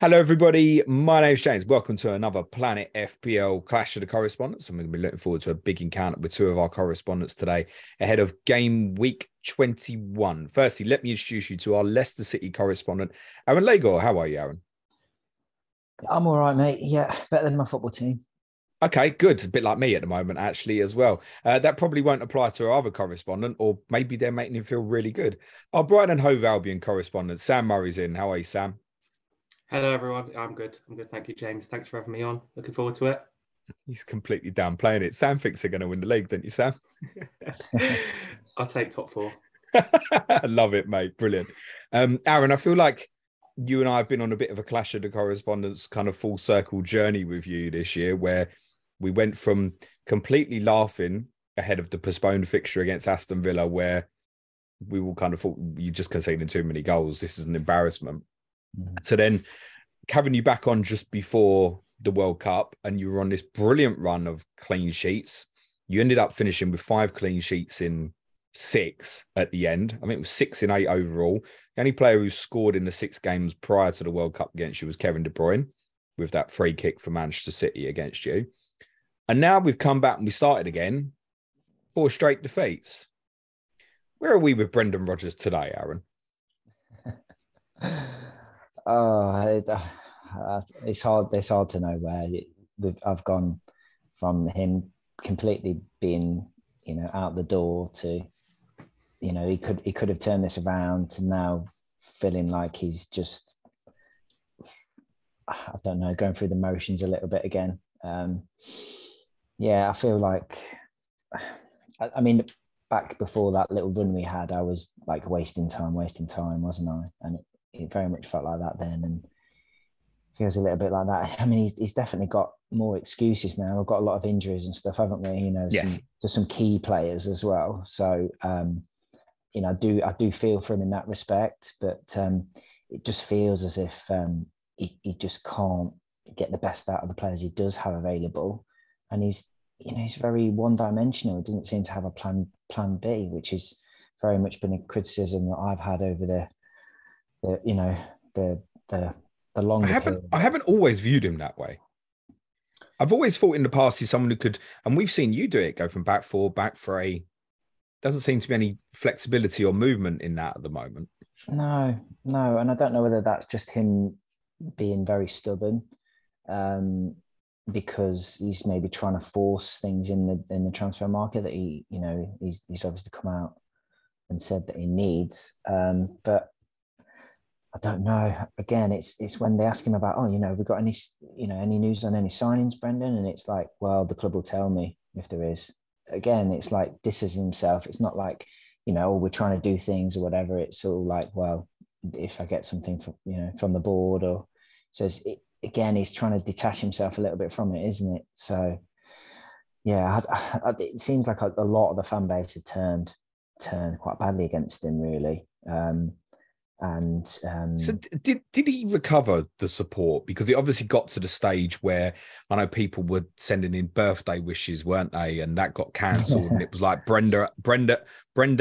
Hello, everybody. My name's James. Welcome to another Planet FPL Clash of the Correspondents. I'm going to be looking forward to a big encounter with two of our correspondents today ahead of game week 21. Firstly, let me introduce you to our Leicester City correspondent, Aaron Legor. How are you, Aaron? I'm all right, mate. Yeah, better than my football team. Okay, good. A bit like me at the moment, actually, as well. That probably won't apply to our other correspondent, or maybe they're making him feel really good. Our Brighton and Hove Albion correspondent, Sam Murray's in. How are you, Sam? Hello, everyone. I'm good. Thank you, James. Thanks for having me on. Looking forward to it. He's completely downplaying it. Sam thinks they're going to win the league, don't you, Sam? I'll take top four. I love it, mate. Brilliant. Aaron, I feel like you and I have been on a bit of a Clash of the Correspondents kind of full circle journey with you this year, where we went from completely laughing ahead of the postponed fixture against Aston Villa, where we all kind of thought you just conceded too many goals. This is an embarrassment. So then having you back on just before the World Cup, and you were on this brilliant run of clean sheets. You ended up finishing with 5 clean sheets in 6 at the end. I mean, it was 6 in 8 overall. The only player who scored in the 6 games prior to the World Cup against you was Kevin De Bruyne, with that free kick for Manchester City against you. And now we've come back and we started again. 4 straight defeats. Where are we with Brendan Rodgers today, Aaron? It's hard. It's hard to know where I've gone from him completely being, out the door to, he could have turned this around to now feeling like he's just, I don't know, going through the motions a little bit again. I feel like, I mean, back before that little run we had, I was like wasting time, wasn't I? And it very much felt like that then, and feels a little bit like that. I mean, he's definitely got more excuses now. We've got a lot of injuries and stuff, haven't we? Yes. There's some key players as well. So, I do feel for him in that respect, but it just feels as if he just can't get the best out of the players he does have available, and he's very one-dimensional. He doesn't seem to have a plan B, which is very much been a criticism that I've had over the longer period. I haven't always viewed him that way. I've always thought in the past he's someone who could, and we've seen you do it, go from back 4, back 3. Doesn't seem to be any flexibility or movement in that at the moment. No, and I don't know whether that's just him being very stubborn, because he's maybe trying to force things in the transfer market that he's obviously come out and said that he needs. But I don't know. Again, it's when they ask him about, we got any news on any signings, Brendan? And it's like, well, the club will tell me if there is. Again, it's like, this is himself. It's not like, we're trying to do things or whatever. It's all like, well, if I get something from the board, or so again, he's trying to detach himself a little bit from it, isn't it? So yeah, it seems like a lot of the fan base had turned quite badly against him, really. So did he recover the support? Because it obviously got to the stage where I know people were sending in birthday wishes, weren't they? And that got cancelled. And it was like Brenda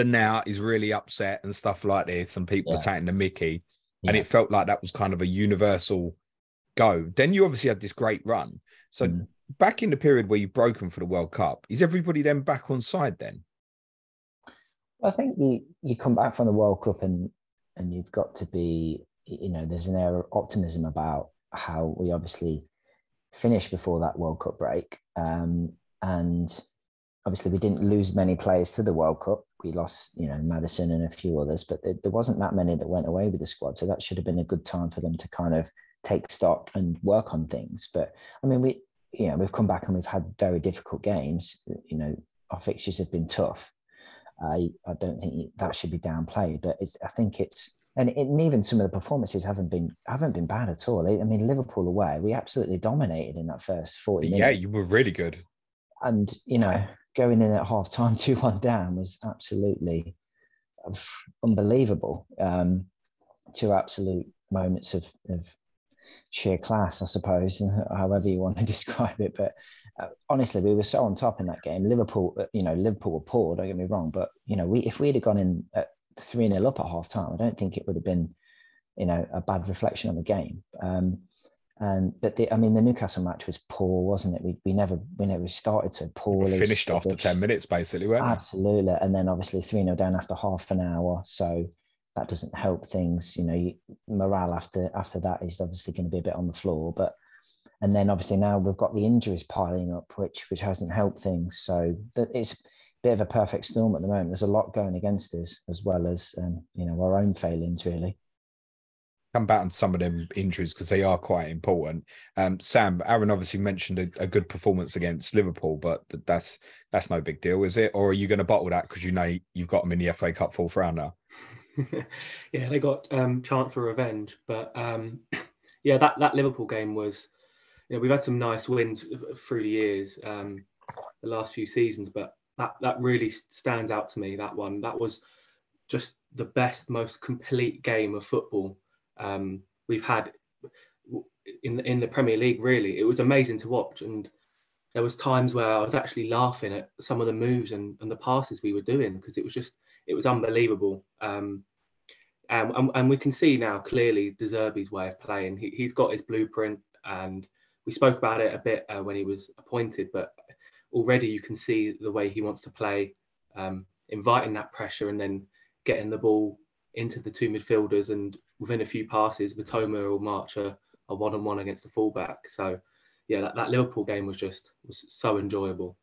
now is really upset and stuff like this. And people are taking the mickey. And it felt like that was kind of a universal go. Then you obviously had this great run. So back in the period where you've broken for the World Cup, is everybody then back on side then? I think you come back from the World Cup and you've got to be, there's an air of optimism about how we obviously finished before that World Cup break. And obviously we didn't lose many players to the World Cup. We lost, Maddison and a few others, but there wasn't that many that went away with the squad. So that should have been a good time for them to kind of take stock and work on things. But I mean, we've come back and we've had very difficult games. Our fixtures have been tough. I don't think that should be downplayed, but I think even some of the performances haven't been bad at all. I mean, Liverpool away, we absolutely dominated in that first 40 minutes. Yeah, you were really good. And, going in at half time, 2-1 down was absolutely unbelievable. 2 absolute moments of sheer class, I suppose, however you want to describe it. But honestly, we were so on top in that game. Liverpool were poor, don't get me wrong. But, if we'd have gone in at 3-0 up at half time, I don't think it would have been, a bad reflection on the game. But the Newcastle match was poor, wasn't it? We never started so poorly. We finished after 10 minutes, basically, weren't we? Absolutely. And then obviously 3-0 down after half an hour. So that doesn't help things. Morale after that is obviously going to be a bit on the floor. And then obviously now we've got the injuries piling up, which hasn't helped things. So it's a bit of a perfect storm at the moment. There's a lot going against us, as well as our own failings, really. Come back on some of them injuries because they are quite important. Sam, Aaron obviously mentioned a good performance against Liverpool, but that's no big deal, is it? Or are you going to bottle that because you've got them in the FA Cup fourth round now? Yeah, they got chance for revenge, but yeah, that Liverpool game was. We've had some nice wins through the years, the last few seasons, but that really stands out to me. That was just the best, most complete game of football we've had in the Premier League. Really, it was amazing to watch, and there was times where I was actually laughing at some of the moves and the passes we were doing, because it was unbelievable. And we can see now clearly De Zerbi's way of playing. He's got his blueprint, and we spoke about it a bit when he was appointed, but already you can see the way he wants to play, inviting that pressure and then getting the ball into the two midfielders, and within a few passes, Mitoma or March are one-on-one against the fullback. So yeah, that Liverpool game was so enjoyable.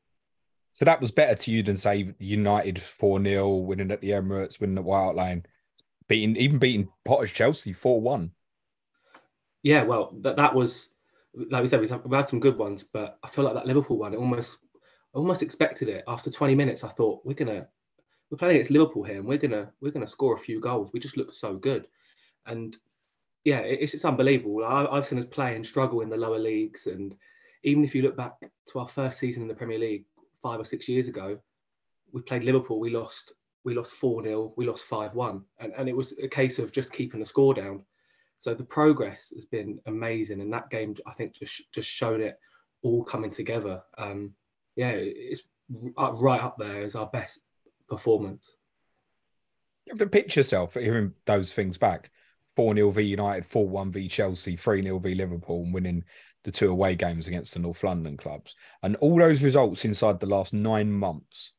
So that was better to you than, say, United 4-0, winning at the Emirates, winning at White Hart Lane, beating Potter's Chelsea 4-1. Yeah, well, that was, like we said, we had some good ones, but I feel like that Liverpool one, I almost expected it. After 20 minutes, I thought we're playing against Liverpool here, and we're gonna score a few goals. We just look so good, and yeah, it's unbelievable. I've seen us play and struggle in the lower leagues, and even if you look back to our first season in the Premier League 5 or 6 years ago, we played Liverpool. We lost 4-0. We lost 5-1, and it was a case of just keeping the score down. So the progress has been amazing, and that game, I think, just showed it all coming together. Yeah, it's right up there as our best performance. You have to picture yourself hearing those things back. 4-0 v United, 4-1 v Chelsea, 3-0 v Liverpool, and winning the 2 away games against the North London clubs. And all those results inside the last 9 months.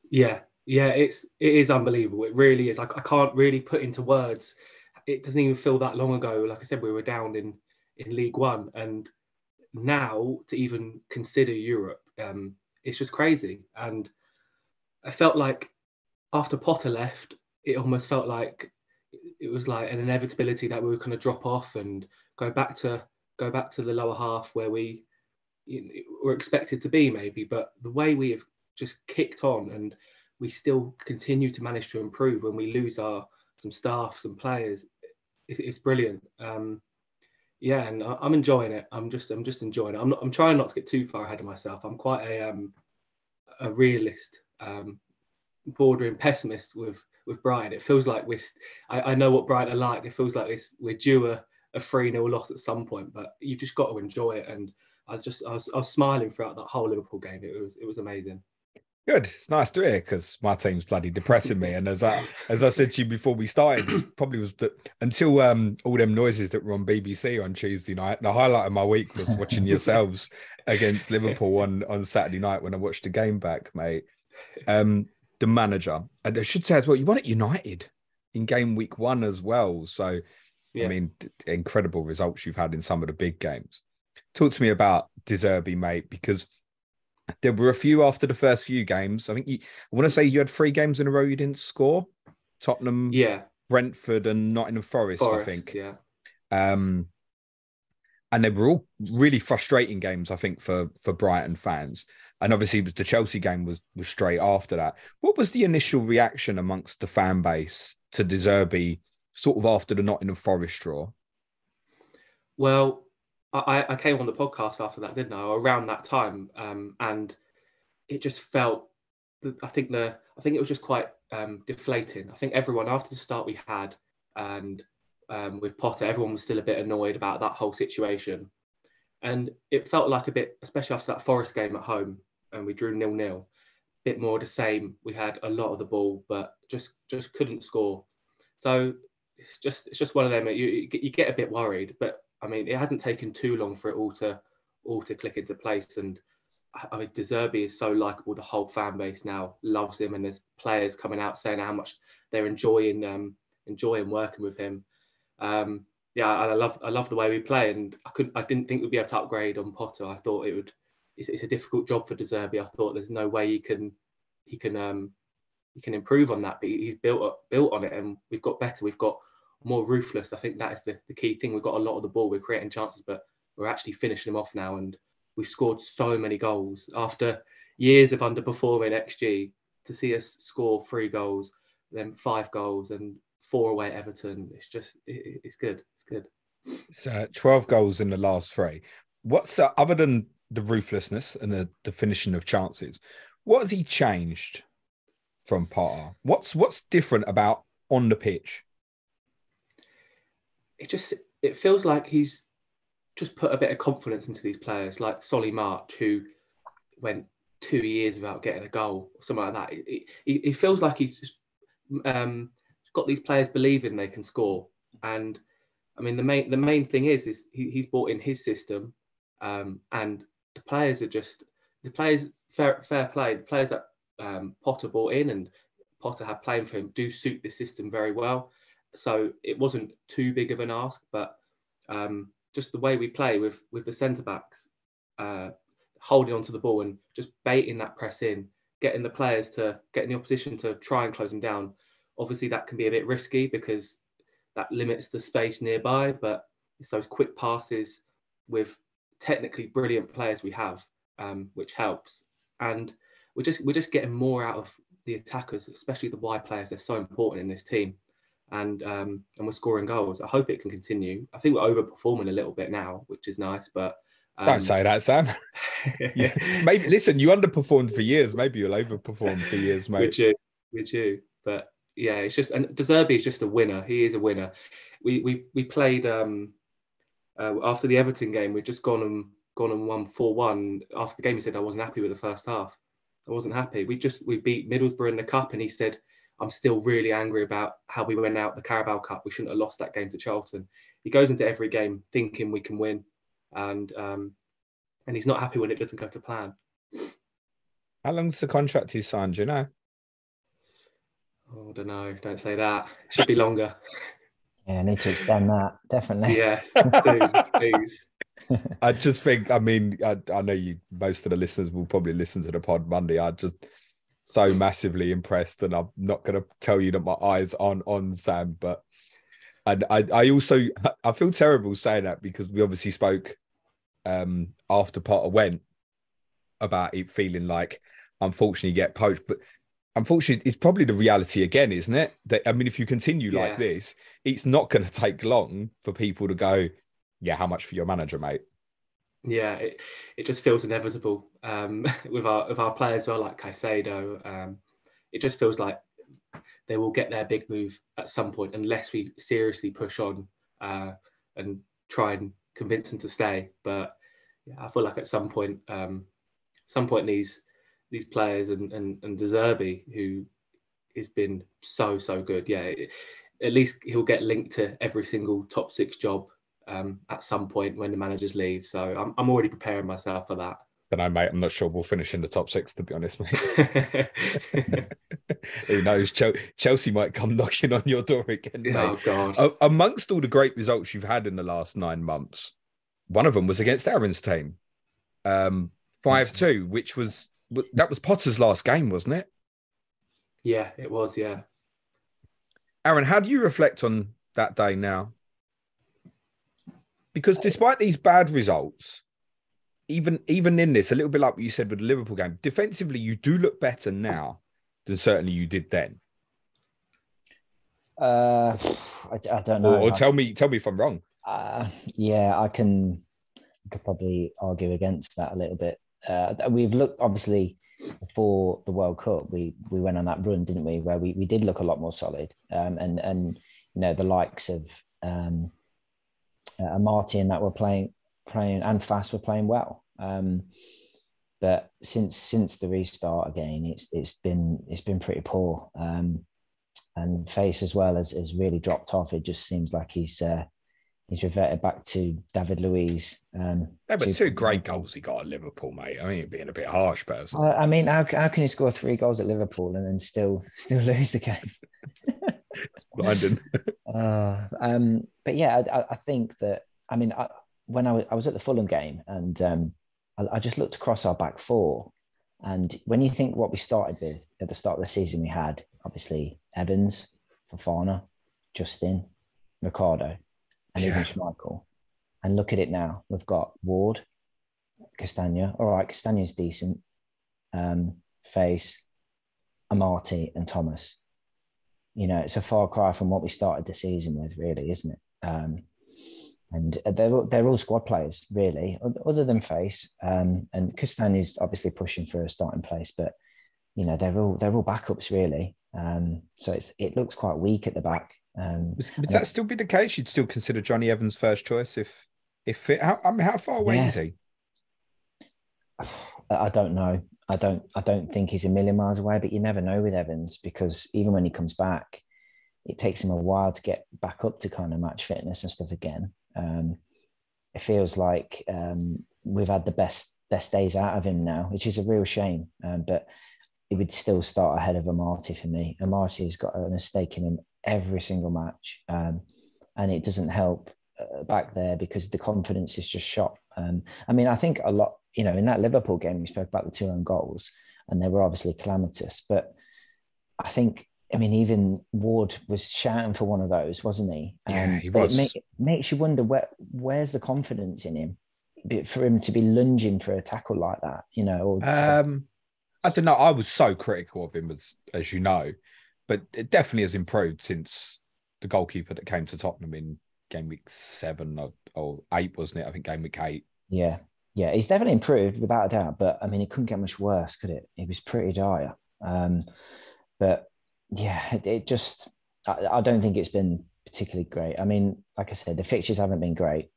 Yeah, it is unbelievable. It really is. I can't really put into words. It doesn't even feel that long ago. Like I said, we were down in League One, and now to even consider Europe, it's just crazy. And I felt like after Potter left, it almost felt like it was like an inevitability that we were going to drop off and go back to the lower half where we were expected to be, maybe. But the way we have just kicked on, and we still continue to manage to improve when we lose some staff, some players, it's brilliant. Yeah, and I'm enjoying it. I'm just enjoying it. I'm trying not to get too far ahead of myself. I'm quite a realist, bordering pessimist with Brighton. It feels like I know what Brighton are like. It feels like we're due a 3-0 loss at some point, but you've just got to enjoy it. And I was smiling throughout that whole Liverpool game. It was amazing. Good. It's nice to hear, because my team's bloody depressing me. And as I said to you before we started, it probably was until all them noises that were on BBC on Tuesday night. The highlight of my week was watching yourselves against Liverpool on Saturday night when I watched the game back, mate. The manager, and I should say as well, you won at United in game week 1 as well. So, yeah. I mean, incredible results you've had in some of the big games. Talk to me about De Zerbi, mate, because there were a few after the first few games. I think I want to say you had 3 games in a row you didn't score. Tottenham, yeah, Brentford, and Nottingham Forest, I think. Yeah. And they were all really frustrating games, I think, for Brighton fans. And obviously, the Chelsea game was straight after that. What was the initial reaction amongst the fan base to De Zerbi sort of after the Nottingham Forest draw? Well, I came on the podcast after that, didn't I? Around that time, and it just felt. I think it was just quite deflating. I think everyone, after the start we had, and with Potter, everyone was still a bit annoyed about that whole situation, and it felt like a bit, especially after that Forest game at home, and we drew 0-0. A bit more of the same. We had a lot of the ball, but just couldn't score. So it's just one of them. You get a bit worried, but I mean, it hasn't taken too long for it all to click into place. And I mean, De Zerbi is so likable. The whole fan base now loves him, and there's players coming out saying how much they're enjoying working with him. Yeah, I love the way we play, and I didn't think we'd be able to upgrade on Potter. I thought it would. It's a difficult job for De Zerbi. I thought there's no way he can improve on that, but he's built on it, and we've got better. We've got more ruthless. I think that is the key thing. We've got a lot of the ball. We're creating chances, but we're actually finishing them off now, and we've scored so many goals after years of underperforming XG. To see us score 3 goals, then 5 goals, and 4 away at Everton, it's just it's good. It's good. So 12 goals in the last 3. What's other than the ruthlessness and the finishing of chances? What has he changed from Potter? What's different about on the pitch? It feels like he's just put a bit of confidence into these players, like Solly March, who went 2 years without getting a goal or something like that. It feels like he's just got these players believing they can score. And I mean, the main thing is he's brought in his system, and the players are just fair play. The players that Potter brought in and Potter had playing for him do suit the system very well. So it wasn't too big of an ask, but just the way we play with the centre backs, holding onto the ball and just baiting that press in, getting the opposition to try and close them down. Obviously, that can be a bit risky because that limits the space nearby, but it's those quick passes with technically brilliant players we have, which helps. And we're just getting more out of the attackers, especially the wide players. They're so important in this team, and we're scoring goals. I hope it can continue. I think we're overperforming a little bit now, which is nice, but don't say that, Sam. Maybe listen, you underperformed for years. Maybe you'll overperform for years, mate. Would you? But yeah, it's just, and De Zerbi is just a winner. He is a winner. We played after the Everton game. We'd just gone and won 4-1. After the game, he said I wasn't happy with the first half. I wasn't happy. We beat Middlesbrough in the cup, and he said I'm still really angry about how we went out the Carabao Cup. We shouldn't have lost that game to Charlton. He goes into every game thinking we can win, and he's not happy when it doesn't go to plan. How long's the contract he's signed? Do you know? Oh, I don't know. Don't say that. It should be longer. Yeah, I need to extend that, definitely. Yes, do, please. I just think, I mean, I know most of the listeners will probably listen to the pod Monday. I'm just so massively impressed, and I'm not going to tell you that my eyes aren't on Sam, but I also feel terrible saying that because we obviously spoke after Potter went about it feeling like, unfortunately, you get poached, but unfortunately, it's probably the reality again, isn't it? That, I mean, if you continue like this, it's not going to take long for people to go, yeah, how much for your manager, mate? Yeah, it just feels inevitable with our players as well, like Caicedo. It just feels like they will get their big move at some point unless we seriously push on and try and convince them to stay. But yeah, I feel like at some point these players and De Zerbi, who has been so good, yeah, at least he'll get linked to every single top 6 job at some point when the managers leave. So I'm already preparing myself for that. But no, mate, I'm not sure we'll finish in the top 6, to be honest, mate. Who knows? Chelsea might come knocking on your door again, mate. Oh, God. Amongst all the great results you've had in the last 9 months, one of them was against Aaron's team. 5-2, which was Potter's last game, wasn't it? Yeah, it was, yeah. Aaron, how do you reflect on that day now? Because despite these bad results, even in this, a little bit like what you said with the Liverpool game, defensively, you do look better now than certainly you did then. I don't know. Or tell me if I'm wrong. Yeah, I could probably argue against that a little bit. We've looked, obviously, before the World Cup, we went on that run, didn't we, where we did look a lot more solid. And you know, the likes of Marty and that were playing and Fast were playing well. But since the restart again, it's been pretty poor. And Face as well has really dropped off. It just seems like he's he's reverted back to David Luiz. They were two great goals he got at Liverpool, mate. I mean, being a bit harsh, but I mean, how can he score 3 goals at Liverpool and then still lose the game? It's blinding. But yeah, I think that, I mean, when I was at the Fulham game, and I just looked across our back four, and when you think what we started with at the start of the season, we had obviously Evans, Fofana, Justin, Ricardo, and even Schmeichel. And look at it now. We've got Ward, Castagna. All right, Castagna's decent. Face, Amartey, and Thomas. You know, it's a far cry from what we started the season with, really, isn't it? And they're all squad players, really, other than Face. And Castagna's obviously pushing for a starting place, but you know, they're all backups, really. So it looks quite weak at the back. Would that still be the case? You'd still consider Johnny Evans first choice if it? How far away is he? I don't know. I don't think he's a million miles away, but you never know with Evans, because even when he comes back, it takes him a while to get back up to kind of match fitness and stuff again. It feels like we've had the best days out of him now, which is a real shame. But he would still start ahead of Amartey for me. Amartey's got a mistake in him every single match, and it doesn't help back there because the confidence is just shot. I mean, I think a lot, you know, in that Liverpool game, we spoke about the 2 own goals, and they were obviously calamitous. But I think, I mean, even Ward was shouting for one of those, wasn't he? Yeah, he was. It makes you wonder where's the confidence in him for him to be lunging for a tackle like that, you know? I don't know. I was so critical of him, as you know, but it definitely has improved since the goalkeeper that came to Tottenham in game week 7 or 8, wasn't it? I think game week 8. Yeah, he's definitely improved without a doubt. But I mean, it couldn't get much worse, could it? It was pretty dire. But yeah, it just, I don't think it's been particularly great. I mean, like I said, the fixtures haven't been great.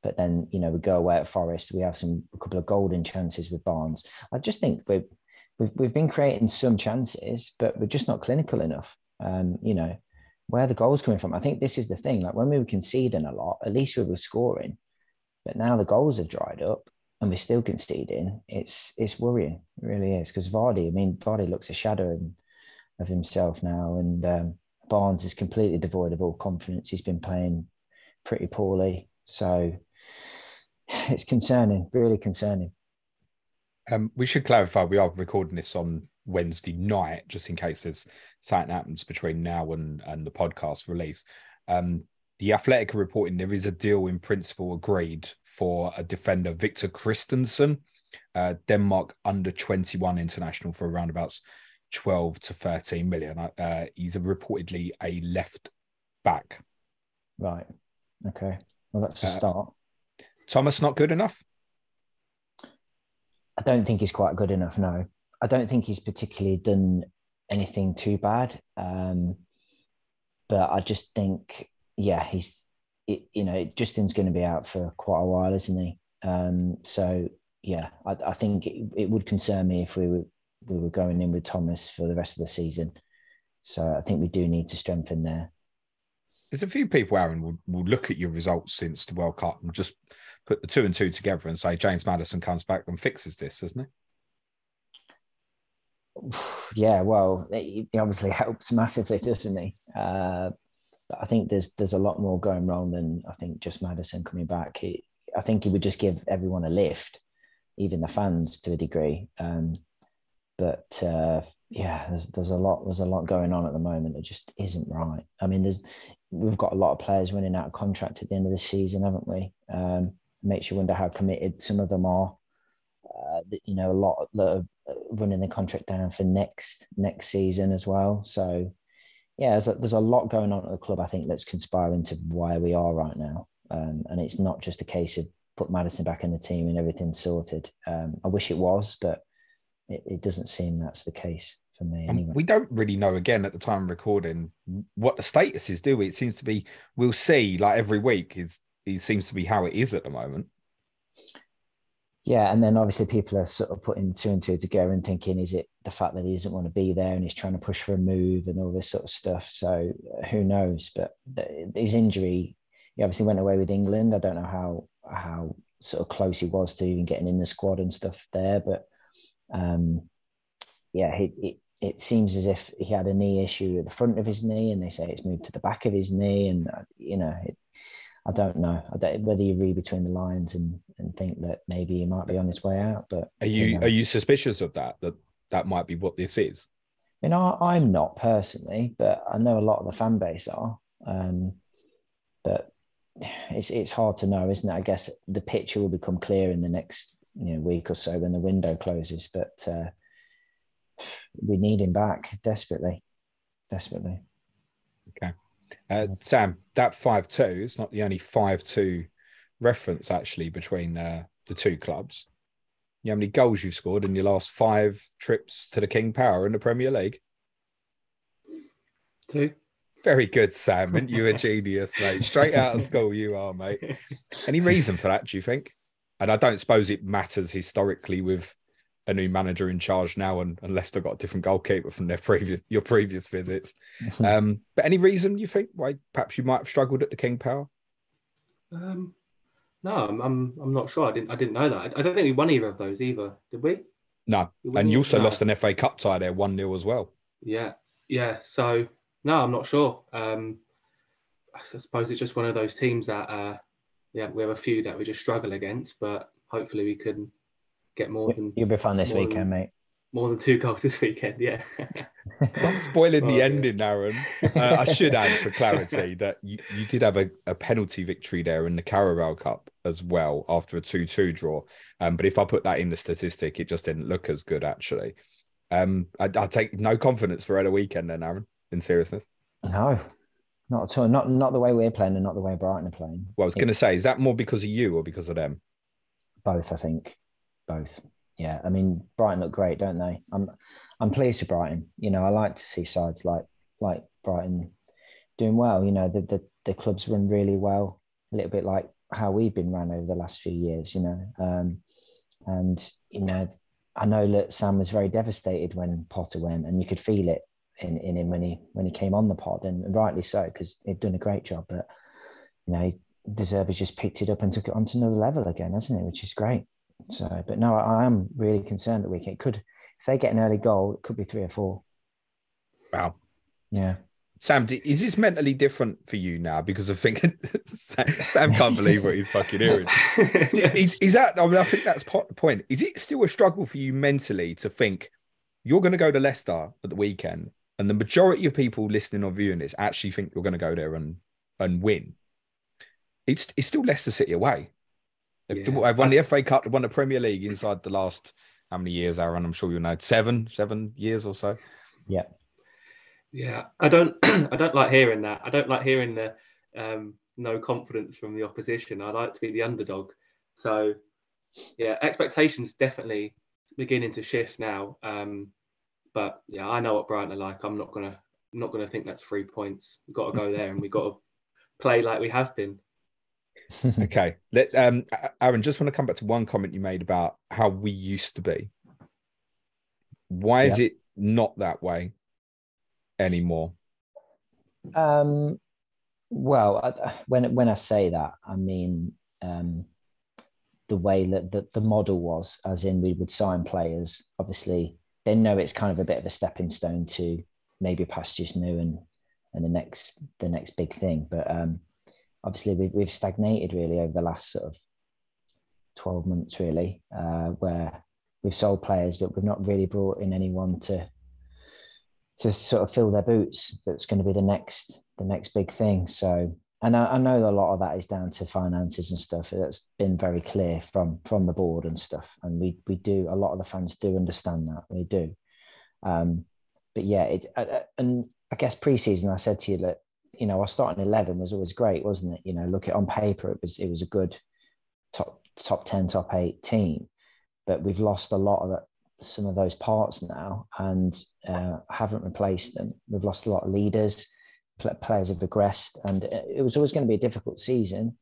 But then, you know, we go away at Forest. We have a couple of golden chances with Barnes. I just think we've been creating some chances, but we're just not clinical enough. You know, where are the goals coming from? I think this is the thing. Like when we were conceding a lot, at least we were scoring. But now the goals have dried up and we're still conceding. It's worrying. It really is. Because Vardy looks a shadow of himself now. And Barnes is completely devoid of all confidence. He's been playing pretty poorly. So it's concerning, really concerning. We should clarify, we are recording this on Wednesday night, just in case there's something happens between now and the podcast release. The Athletic are reporting there is a deal in principle agreed for a defender, Victor Christensen, Denmark under 21 international, for around about 12 to 13 million. He's reportedly a left back. Right. Okay. Well, that's a start. Thomas not good enough? I don't think he's quite good enough, no. I don't think he's particularly done anything too bad. But I just think, yeah, Justin's going to be out for quite a while, isn't he? So, yeah, I think it would concern me if we were going in with Thomas for the rest of the season. So I think we do need to strengthen there. There's a few people, Aaron, will look at your results since the World Cup and just put the 2 and 2 together and say James Maddison comes back and fixes this, doesn't he? Yeah, well, he obviously helps massively, doesn't he? But I think there's a lot more going wrong than I think just Maddison coming back. I think he would just give everyone a lift, even the fans to a degree. But there's a lot going on at the moment that just isn't right. I mean, we've got a lot of players running out of contract at the end of the season, haven't we? Makes you wonder how committed some of them are. A lot that are running the contract down for next season as well. So yeah, there's a lot going on at the club, I think, that's conspiring to where we are right now. And it's not just a case of put Maddison back in the team and everything's sorted. I wish it was, but it doesn't seem that's the case for me anyway. We don't really know, again, at the time of recording, what the status is, do we? It seems to be, we'll see, like every week, it seems to be how it is at the moment. Yeah, and then obviously people are sort of putting 2 and 2 together and thinking, is it the fact that he doesn't want to be there and he's trying to push for a move and all this sort of stuff? So who knows? But his injury he obviously went away with England. I don't know how sort of close he was to even getting in the squad and stuff there, but yeah, it seems as if he had a knee issue at the front of his knee, and they say it's moved to the back of his knee, and I don't know whether you read between the lines and think that maybe he might be on his way out. But are you suspicious of that might be what this is? I'm not personally, but I know a lot of the fan base are. But it's hard to know, isn't it? I guess the picture will become clear in the next week or so when the window closes. But we need him back desperately. Okay. Sam, that 5-2 is not the only 5-2 reference actually between the two clubs. You know how many goals you scored in your last 5 trips to the King Power in the Premier League? 2. Very good, Sam. And you a genius, mate. Straight out of school you are, mate. Any reason for that, do you think? And I don't suppose it matters historically with a new manager in charge now, and Leicester got a different goalkeeper from your previous visits. But any reason you think why perhaps you might have struggled at the King Power? No, I'm not sure. I didn't know that. I don't think we won either of those either. Did we? No. And you also lost an FA Cup tie there, 1-0 as well. Yeah. So no, I'm not sure. I suppose it's just one of those teams that we have a few that we just struggle against, but hopefully we can get more than. You'll be fun this weekend, mate. More than 2 goals this weekend, yeah. Not spoiling the ending, Aaron. I should add for clarity that you did have a penalty victory there in the Carabao Cup as well after a 2-2 draw. But if I put that in the statistic, it just didn't look as good, actually. I take no confidence for a weekend then, Aaron, in seriousness. No, not at all. Not the way we're playing and not the way Brighton are playing. Well, I was going to say, is that more because of you or because of them? Both, I think. Both. Yeah, I mean, Brighton look great, don't they? I'm pleased with Brighton. I like to see sides like Brighton doing well. The clubs run really well, a little bit like how we've been run over the last few years. And I know that Sam was very devastated when Potter went, and you could feel it in him when he came on the pod, and rightly so, because he'd done a great job. But De Zerbi's just picked it up and took it on to another level again, hasn't it? Which is great. So, but no, I am really concerned that weekend if they get an early goal, it could be 3 or 4. Wow. Yeah. Sam, is this mentally different for you now? Because I think Sam can't believe what he's fucking hearing. Is that? I mean, I think that's part of the point. Is it still a struggle for you mentally to think you're going to go to Leicester at the weekend, and the majority of people listening or viewing this actually think you're going to go there and win? It's still Leicester City away. I've won the FA Cup, won the Premier League inside the last, how many years, Aaron? I'm sure you know, 7 years or so. Yeah. Yeah, I don't like hearing that. I don't like hearing the no confidence from the opposition. I like to be the underdog. So, yeah, expectations definitely beginning to shift now. But yeah, I know what Brighton are like. I'm not gonna think that's 3 points. We've got to go there and we've got to play like we have been. Okay. Aaron, just want to come back to one comment you made about how we used to be. Why is it not that way anymore? Well, when I say that, I mean the way that the model was, as in we would sign players. Obviously, they know it's kind of a bit of a stepping stone to maybe pastures new and the next big thing. But obviously, we've stagnated really over the last sort of 12 months, really, where we've sold players, but we've not really brought in anyone to sort of fill their boots. That's going to be the next big thing. So, and I know a lot of that is down to finances and stuff. That's been very clear from the board and stuff. And we do, a lot of the fans do understand that. We do. But yeah, and I guess pre-season, I said to you that, our starting 11 was always great, wasn't it? Look at on paper, it was a good top 10, top 8 team, but we've lost a lot of some of those parts now and haven't replaced them. We've lost a lot of leaders, players have regressed, and it was always going to be a difficult season.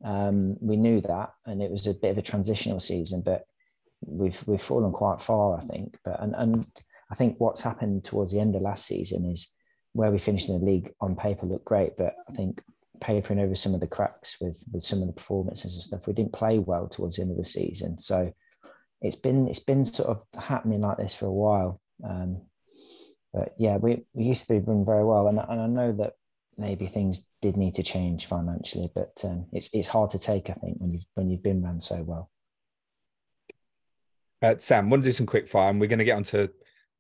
We knew that, and it was a bit of a transitional season, but we've fallen quite far, I think. But and I think what's happened towards the end of last season is where we finished in the league on paper looked great, but I think papering over some of the cracks with some of the performances and stuff. We didn't play well towards the end of the season, so it's been sort of happening like this for a while. But yeah, we used to be run very well, and I know that maybe things did need to change financially, but it's hard to take, I think, when you've been run so well. Sam, want to do some quick fire, and we're going to get onto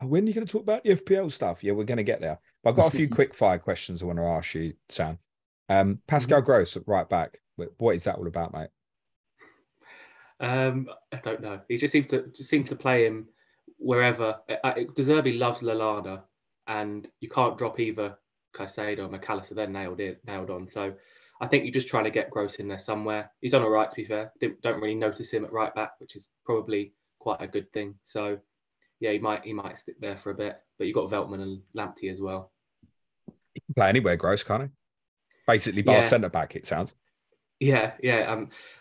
when are you going to talk about the FPL stuff? Yeah, we're going to get there. But I've got a few quick fire questions I want to ask you, Sam. Pascal Gross at right back. What is that all about, mate? I don't know. He just seems to play him wherever. De Zerbi loves Lallana, and you can't drop either Caicedo or McAllister. They're nailed on. So I think you're just trying to get Gross in there somewhere. He's done all right, to be fair. Don't really notice him at right back, which is probably quite a good thing. So yeah, he might stick there for a bit. But you've got Veltman and Lamptey as well. He can play anywhere, Gross, can't he? Basically, bar centre back, it sounds. Yeah. I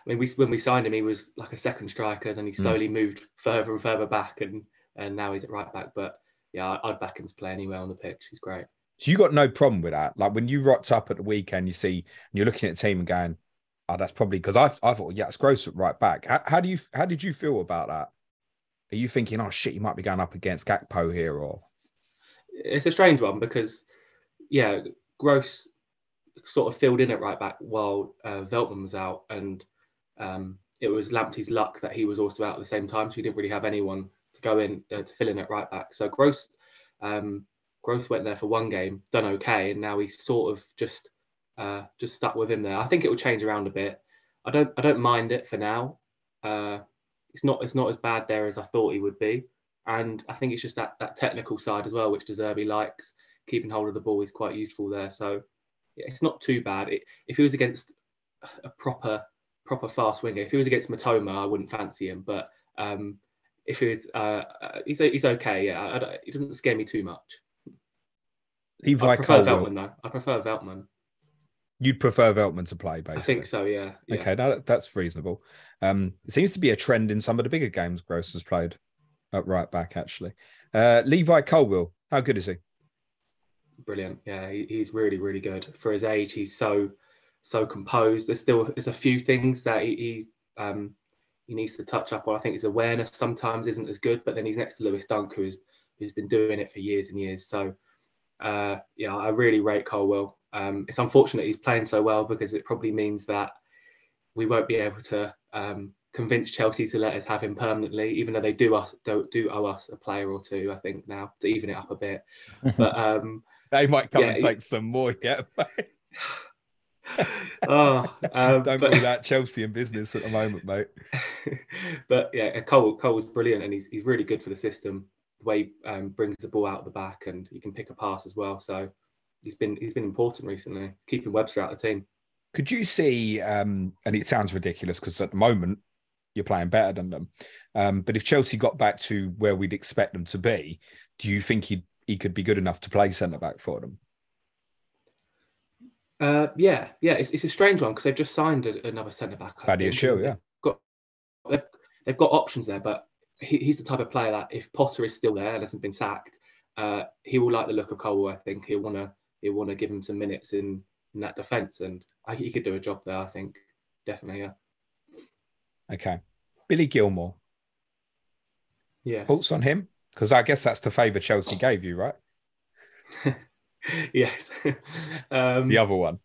mean, when we signed him, he was like a second striker. Then he slowly moved further and further back, and now he's at right back. But yeah, I'd back him to play anywhere on the pitch. He's great. So you got no problem with that? Like when you rocked up at the weekend, you're looking at the team and going, "Oh, that's probably," because I thought, yeah, it's Gross at right back. How did you feel about that? Are you thinking, oh shit, you might be going up against Gakpo here, or? It's a strange one because, yeah, Gross sort of filled in at right back while Veltman was out, and it was Lamptey's luck that he was also out at the same time, so he didn't really have anyone to go in to fill in at right back. So Gross went there for one game, done okay, and now he's sort of just stuck with him there. I think it will change around a bit. I don't mind it for now. It's not as bad there as I thought he would be, and I think it's just that technical side as well, which De Zerbi likes. Keeping hold of the ball is quite useful there. So yeah, it's not too bad. If he was against a proper fast winger, if he was against Matoma, I wouldn't fancy him. But if he was, he's okay. Yeah, he doesn't scare me too much. Levi I prefer Colwill. Veltman though. I prefer Veltman. You'd prefer Veltman to play, basically. I think so. Yeah. Okay, that's reasonable. It seems to be a trend in some of the bigger games Gross has played at right back, actually. Levi Colwill, how good is he? Brilliant. Yeah, he's really, really good for his age. He's so composed. There's a few things that he needs to touch up on. I think his awareness sometimes isn't as good, but then he's next to Lewis Dunk, who's been doing it for years and years. So yeah, I really rate Colwill. It's unfortunate he's playing so well because it probably means that we won't be able to convince Chelsea to let us have him permanently, even though they do owe us a player or two, I think, now to even it up a bit. But they might come and take some more, yeah. Don't be that Chelsea in business at the moment, mate. But yeah, Cole's brilliant, and he's really good for the system. The way he brings the ball out of the back, and he can pick a pass as well. So he's been important recently, keeping Webster out of the team. Could you see? And it sounds ridiculous because at the moment you're playing better than them. But if Chelsea got back to where we'd expect them to be, do you think he could be good enough to play centre back for them? Yeah. It's a strange one because they've just signed another centre back. Badiashile, yeah. They've got options there, but he's the type of player that if Potter is still there and hasn't been sacked, he will like the look of Colwill. I think he'll want to give him some minutes in that defence, and he could do a job there. I think definitely, yeah. Okay, Billy Gilmour. Yeah. Thoughts on him? Because I guess that's the favour Chelsea gave you, right? Yes. The other one.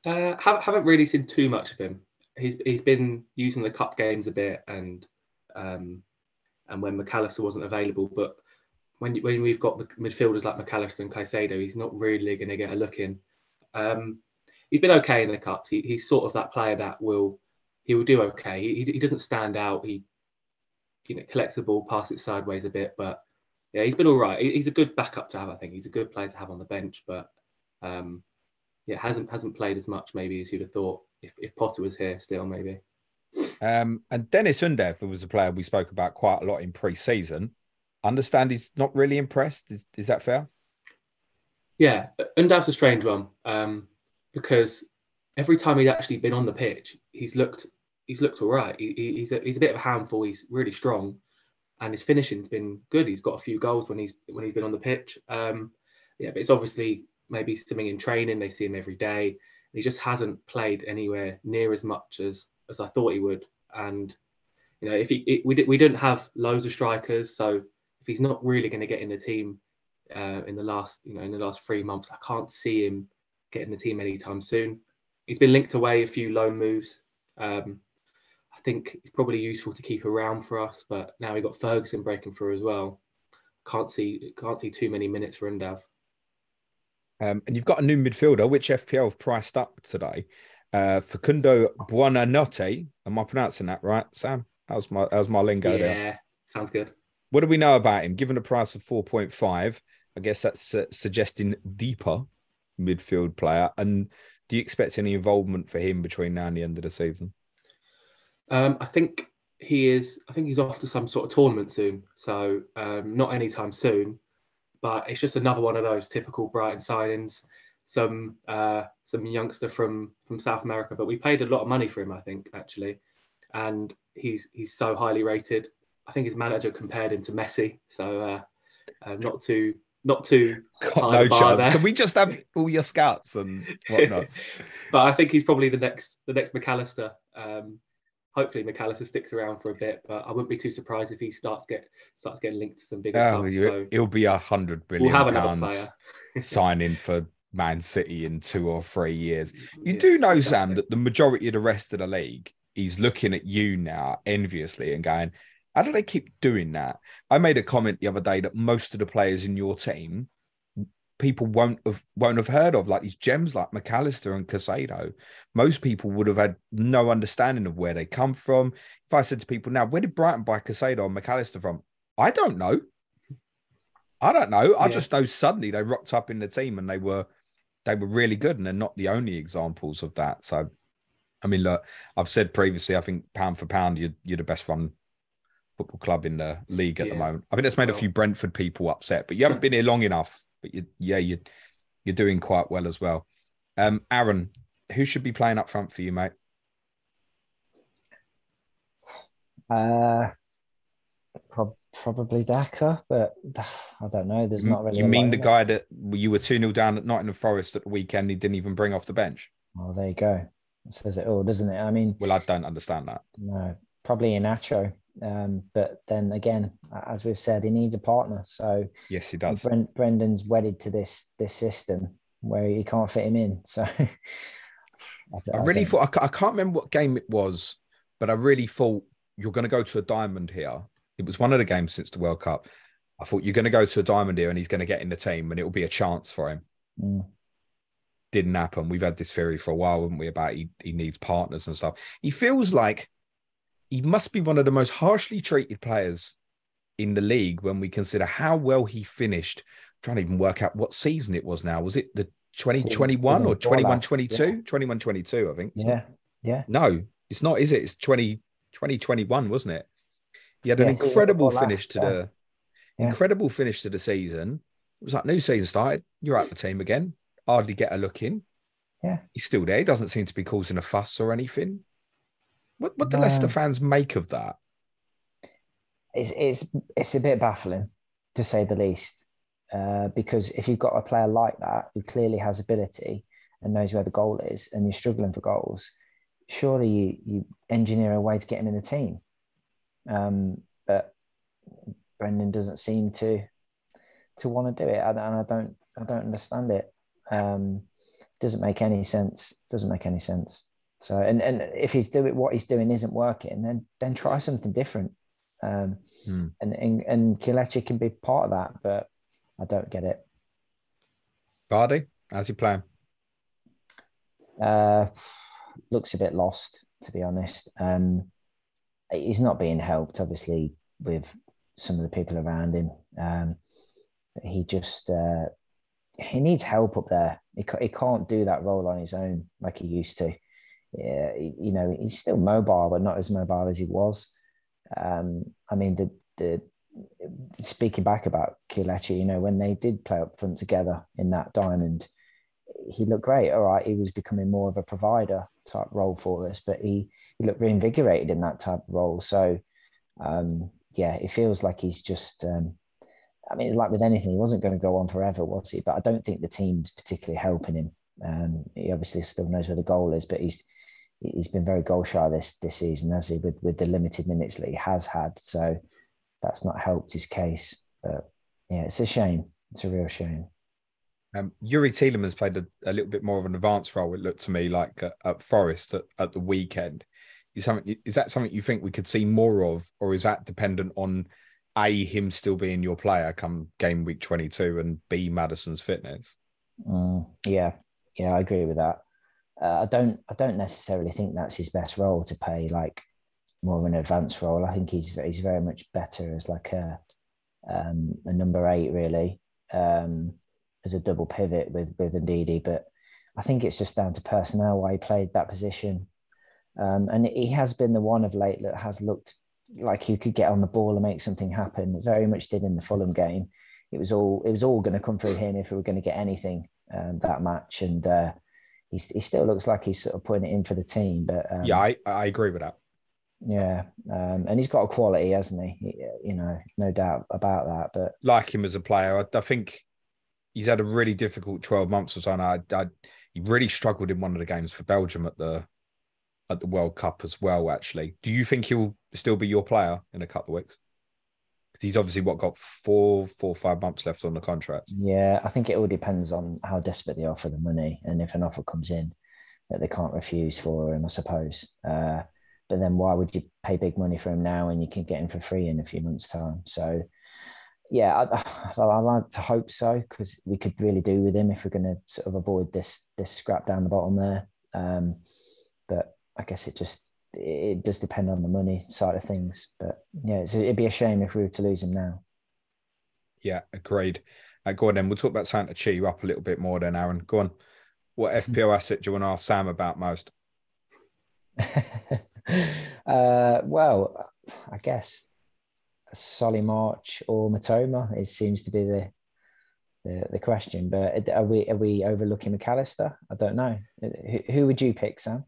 Haven't really seen too much of him. He's been using the cup games a bit, and when McAllister wasn't available. But when we've got midfielders like McAllister and Caicedo, he's not really going to get a look in. He's been okay in the cups. He's sort of that player that he will do okay. He doesn't stand out. He collects the ball, passes it sideways a bit, but yeah, he's been all right. He's a good backup to have. I think he's a good player to have on the bench, but yeah, hasn't played as much maybe as you'd have thought if Potter was here still, maybe. And Dennis Undav, who was a player we spoke about quite a lot in pre-season, understand he's not really impressed. Is that fair? Yeah, Undav's a strange one because every time he's actually been on the pitch, he's looked all right. He's a bit of a handful. He's really strong, and his finishing's been good. He's got a few goals when he's been on the pitch. Yeah, but it's obviously maybe stimming in training. They see him every day. He just hasn't played anywhere near as much as I thought he would. And if we didn't have loads of strikers, so if he's not really going to get in the team in the last 3 months, I can't see him getting the team anytime soon. He's been linked away a few loan moves. I think it's probably useful to keep around for us, but now we've got Ferguson breaking through as well. Can't see too many minutes for Undav. And you've got a new midfielder, which FPL have priced up today. Facundo Buonanotte. Am I pronouncing that right, Sam? How's my lingo there? Yeah, sounds good. What do we know about him? Given a price of 4.5, I guess that's suggesting deeper midfield player. And do you expect any involvement for him between now and the end of the season? I think he's off to some sort of tournament soon. So not anytime soon, but it's just another one of those typical Brighton signings. Some youngster from South America, but we paid a lot of money for him, I think, actually. And he's so highly rated. I think his manager compared him to Messi. So not too got no chance. Can we just have all your scouts and whatnot? But I think he's probably the next McAllister. Hopefully McAllister sticks around for a bit, but I wouldn't be too surprised if he starts getting linked to some bigger clubs. So it'll be £100 billion we'll have another player signing for Man City in 2 or 3 years. You do know, exactly, Sam, that the majority of the rest of the league is looking at you now enviously and going, how do they keep doing that? I made a comment the other day that most of the players in your team, people won't have heard of, like these gems like McAllister and Caicedo. Most people would have had no understanding of where they come from. If I said to people now, where did Brighton buy Caicedo and McAllister from? I don't know. I just know suddenly they rocked up in the team and they were really good, and they're not the only examples of that. So, I mean, look, I've said previously, I think pound for pound, you're the best run football club in the league at the moment. I think that's made a few Brentford people upset, but you haven't been here long enough. But you're doing quite well as well. Aaron, who should be playing up front for you, mate? Probably Daka, but I don't know. There's not really. You mean the guy that you were 2-0 down at Nottingham Forest at the weekend? He didn't even bring off the bench. Oh, there you go. It says it all, doesn't it? I mean, well, I don't understand that. No, probably Iheanacho. But then again, as we've said, he needs a partner. So yes, he does. Brendan's wedded to this system where he can't fit him in. So I really thought, I can't remember what game it was, but I really thought you're going to go to a diamond here. It was one of the games since the World Cup. I thought you're going to go to a diamond here and he's going to get in the team and it will be a chance for him. Didn't happen. We've had this theory for a while, haven't we, about he needs partners and stuff. He feels like he must be one of the most harshly treated players in the league when we consider how well he finished. I'm trying to even work out what season it was now. Was it the 2021 or 21-22? 21-22, I think. Yeah. No, it's not, is it? It's 2021, wasn't it? He had an incredible finish to the season. It was like new season started. You're out the team again. Hardly get a look in. Yeah. He's still there. He doesn't seem to be causing a fuss or anything. What do Leicester fans make of that? It's a bit baffling, to say the least, because if you've got a player like that who clearly has ability and knows where the goal is, and you're struggling for goals, surely you engineer a way to get him in the team. But Brendan doesn't seem to want to do it, and I don't understand it. Doesn't make any sense. So, and if he's doing what he's doing isn't working, then try something different. And Kelechi can be part of that, but I don't get it. Vardy, how's he playing? Looks a bit lost, to be honest. He's not being helped, obviously, with some of the people around him. He just he needs help up there. He can't do that role on his own like he used to. Yeah, he's still mobile, but not as mobile as he was. I mean, the speaking back about Kelechi, when they did play up front together in that diamond, he looked great. All right, he was becoming more of a provider type role for us, but he looked reinvigorated in that type of role. So, it feels like he's just I mean, like with anything, he wasn't going to go on forever, was he? But I don't think the team's particularly helping him. He obviously still knows where the goal is, but he's been very goal shy this season, has he? With the limited minutes that he has had, so that's not helped his case. But yeah, it's a shame. It's a real shame. Yuri Tielemans played a little bit more of an advanced role. It looked to me like at Forest at the weekend. Is that something you think we could see more of, or is that dependent on him still being your player come game week 22 and B, Maddison's fitness? Yeah, I agree with that. I don't necessarily think that's his best role, to play like more of an advanced role. I think he's very much better as like a number 8 really, as a double pivot with Ndidi. But I think it's just down to personnel why he played that position. And he has been the one of late that has looked like he could get on the ball and make something happen. Very much did in the Fulham game. It was all going to come through him if we were going to get anything that match. And he still looks like he's sort of putting it in for the team. But yeah, I agree with that. Yeah, and he's got a quality, hasn't he? You know, no doubt about that. But like him as a player, I think he's had a really difficult 12 months or so. He really struggled in one of the games for Belgium at the World Cup as well, actually. Do you think he'll still be your player in a couple of weeks? Because he's obviously got 4 or 5 months left on the contract. Yeah, I think it all depends on how desperate they are for the money, and if an offer comes in that they can't refuse for him, I suppose. But then why would you pay big money for him now when you can get him for free in a few months' time? So, yeah, I like to hope so, because we could really do with him if we're going to sort of avoid this scrap down the bottom there. But I guess it does depend on the money side of things. But yeah, it'd be a shame if we were to lose him now. Yeah, agreed. Go on then. We'll talk about something to cheer you up a little bit more then, Aaron. Go on. What FPL asset do you want to ask Sam about most? Well, I guess Solly March or Matoma. It seems to be the question. But are we overlooking McAllister? I don't know. Who would you pick, Sam?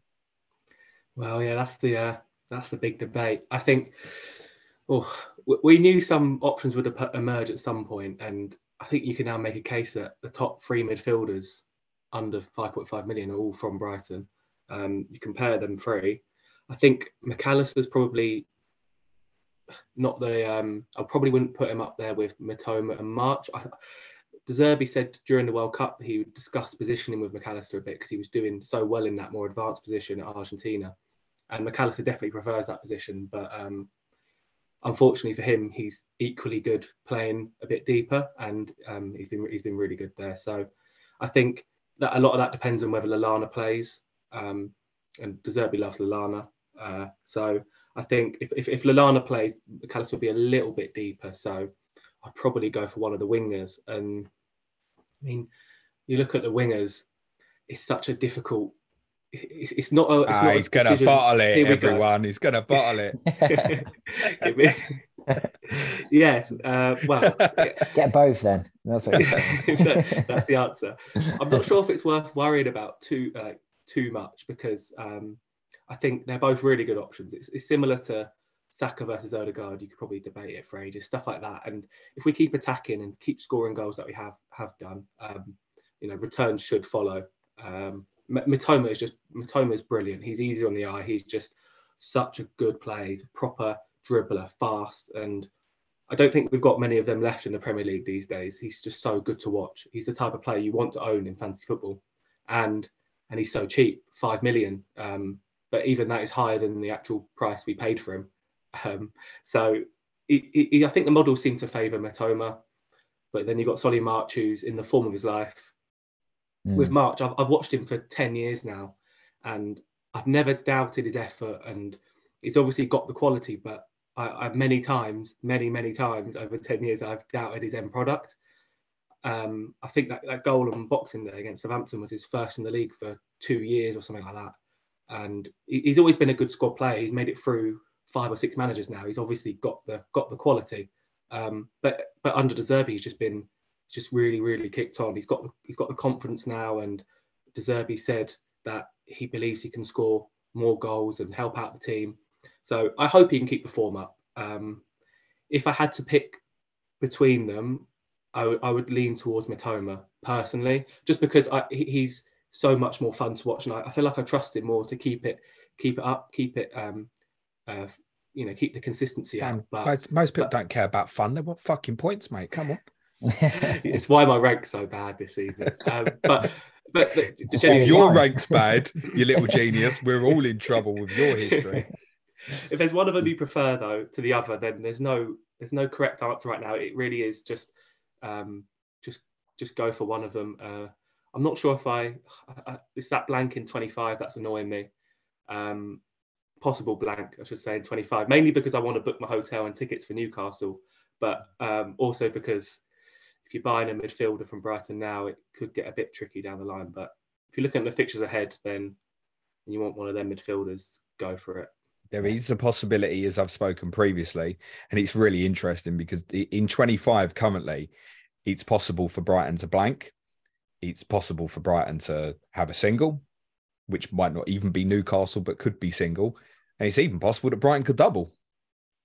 Well, yeah, that's the big debate. I think we knew some options would emerge at some point, and I think you can now make a case that the top 3 midfielders under 5.5 million are all from Brighton. You compare them 3. I think McAllister's probably not the. I probably wouldn't put him up there with Matoma and March. De Zerbi said during the World Cup he would discuss positioning with McAllister a bit because he was doing so well in that more advanced position at Argentina, and McAllister definitely prefers that position. But unfortunately for him, he's equally good playing a bit deeper, and he's been really good there. So I think that a lot of that depends on whether Lallana plays, and De Zerbi loves Lallana. So I think if Lallana plays, McAllister will be a little bit deeper. So I'd probably go for one of the wingers. And I mean, you look at the wingers, it's such a difficult. It's not a. He's going to bottle it, everyone. He's going to bottle it. Yes. Well, get both then. That's what you're saying. That's the answer. I'm not sure if it's worth worrying about too much, because I think they're both really good options. It's similar to Saka versus Odegaard. You could probably debate it for ages, stuff like that. And if we keep attacking and keep scoring goals that we have done, returns should follow. Matoma is brilliant. He's easy on the eye. He's just such a good player. He's a proper dribbler, fast, and I don't think we've got many of them left in the Premier League these days. He's just so good to watch. He's the type of player you want to own in fantasy football, and he's so cheap, 5 million. But even that is higher than the actual price we paid for him. So I think the models seem to favour Matoma, but then you've got Solly March, who's in the form of his life. With March, I've watched him for 10 years now, and I've never doubted his effort, and he's obviously got the quality, but I've many times over 10 years, I've doubted his end product. I think that goal on Boxing Day against Southampton was his first in the league for 2 years or something like that. And he's always been a good squad player. He's made it through 5 or 6 managers now. He's obviously got the quality. But under De Zerbi, he's just really, really kicked on. He's got the confidence now, and De Zerbi said that he believes he can score more goals and help out the team. So I hope he can keep the form up. If I had to pick between them, I would lean towards Mitoma personally, just because he's so much more fun to watch, and I feel like I trust him more to keep it up, keep it keep the consistency Sam, up. But most people don't care about fun. They want fucking points, mate. Come on. It's why my rank's so bad this season. But if your rank's bad, you little genius, we're all in trouble with your history. If there's one of them you prefer though to the other, then there's no correct answer right now. It really is just go for one of them. I'm not sure if it's that blank in 25 that's annoying me. Possible blank, I should say, in 25, mainly because I want to book my hotel and tickets for Newcastle, but also because if you're buying a midfielder from Brighton now, it could get a bit tricky down the line. But if you're looking at the fixtures ahead, then you want one of them midfielders, go for it. There is a possibility, as I've spoken previously, and it's really interesting because in 25 currently, it's possible for Brighton to blank. It's possible for Brighton to have a single, which might not even be Newcastle, but could be single. And it's even possible that Brighton could double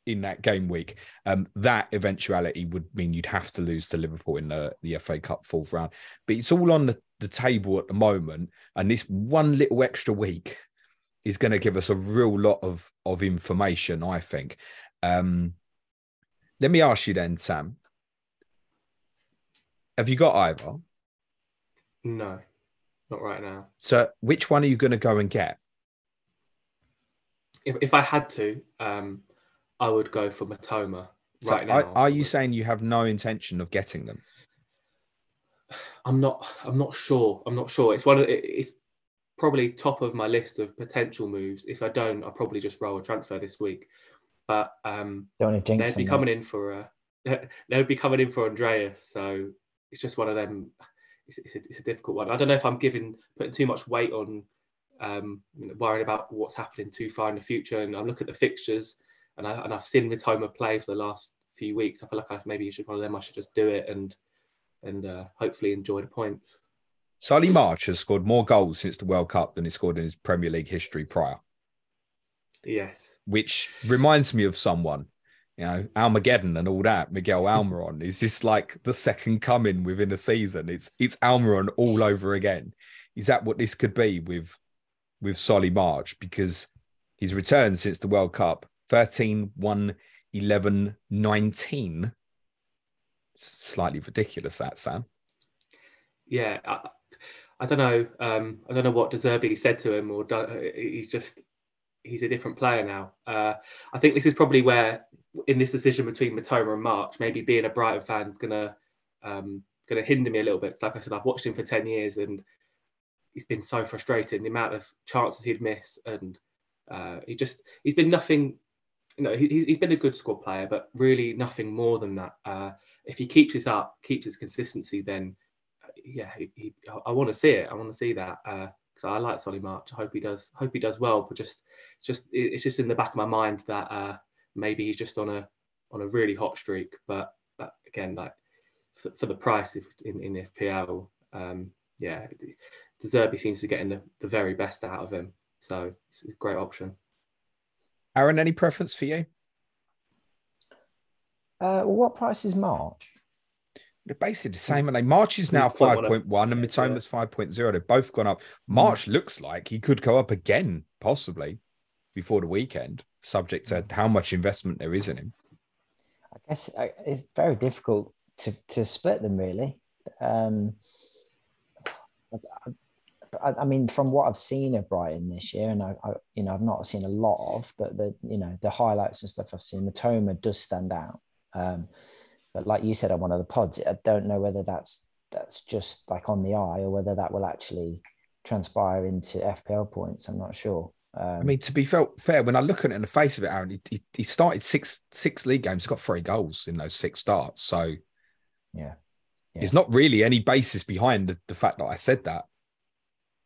in that game week. That eventuality would mean you'd have to lose to Liverpool in the FA Cup fourth round. But it's all on the table at the moment. And this one little extra week is going to give us a real lot of information, I think. Let me ask you then, Sam. Have you got either? No, not right now. So which one are you going to go and get? If I had to, I would go for Mitoma right now. Are you saying you have no intention of getting them? I'm not sure. It's probably top of my list of potential moves. If I don't, I'll probably just roll a transfer this week. But don't want to jinx they'd be coming in for Andreas. So it's just one of them. It's a difficult one. I don't know if I'm putting too much weight on worrying about what's happening too far in the future. And I look at the fixtures, and I've seen Mitoma play for the last few weeks. I feel like maybe one of them I should just do it and hopefully enjoy the points. Solly March has scored more goals since the World Cup than he scored in his Premier League history prior. Yes. Which reminds me of someone, Almageddon and all that. Miguel Almiron. Is this like the second coming within a season? It's Almiron all over again. Is that what this could be with Solly March? Because his return since the World Cup, 13, 1, 11, 19. It's slightly ridiculous, that, Sam. Yeah, I don't know. I don't know what De Zerbi said to him, or he's a different player now. I think this is probably where, in this decision between Mitoma and March, maybe being a Brighton fan is gonna hinder me a little bit. Like I said, I've watched him for 10 years, and he's been so frustrating. The amount of chances he'd miss, and he's been nothing. He's been a good squad player, but really nothing more than that. If he keeps his consistency, then I want to see it. I want to see that because I like Solly March. I hope he does well. But it's just in the back of my mind that maybe he's just on a really hot streak. But again, like for the price in FPL, De Zerbi seems to be getting the very best out of him. So it's a great option. Aaron, any preference for you? What price is March? They're basically the same. And March is now 5.1 and Mitoma's 5.0. They've both gone up. March looks like he could go up again, possibly, before the weekend, subject to how much investment there is in him. I guess it's very difficult to split them, really. I mean, from what I've seen of Brighton this year, and I've not seen a lot of, but the highlights and stuff I've seen, Mitoma does stand out. But like you said on one of the pods, I don't know whether that's just like on the eye or whether that will actually transpire into FPL points. I'm not sure. I mean, to be fair, when I look at it in the face of it, Aaron, he started six league games. He's got 3 goals in those 6 starts. So yeah. There's not really any basis behind the fact that I said that.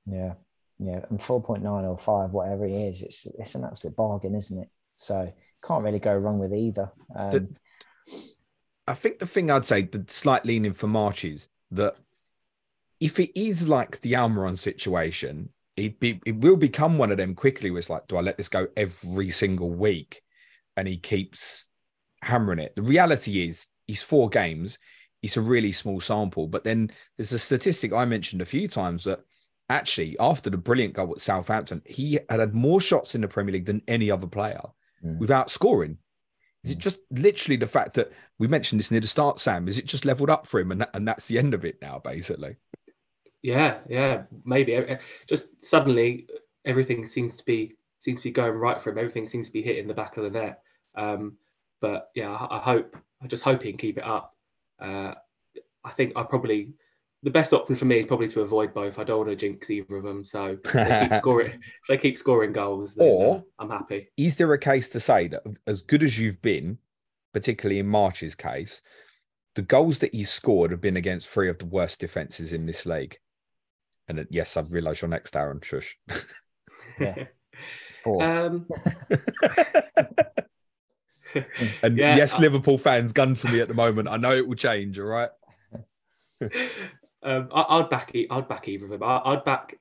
Yeah. And 4.9 or 5, whatever he is, it's an absolute bargain, isn't it? So can't really go wrong with either. I think the thing I'd say, the slight leaning for March is that if it is like the Almiron situation, it will become one of them quickly where it's like, do I let this go every single week? And he keeps hammering it. The reality is he's 4 games. it's a really small sample. But then there's a statistic I mentioned a few times that actually, after the brilliant goal at Southampton, he had more shots in the Premier League than any other player without scoring. Is it just literally the fact that we mentioned this near the start, Sam? Is it just leveled up for him, and that's the end of it now, basically? Yeah, maybe. Just suddenly, everything seems to be going right for him. Everything seems to be hitting the back of the net. But yeah, I just hope he can keep it up. I think the best option for me is probably to avoid both. I don't want to jinx either of them. So if they keep scoring goals, then I'm happy. Is there a case to say that as good as you've been, particularly in March's case, the goals that he's scored have been against three of the worst defences in this league? And yes, I've realised you're next, Aaron. Shush. Yeah. 4. And yes, Liverpool fans gun for me at the moment. I know it will change. All right. I'd back either of them. I'd back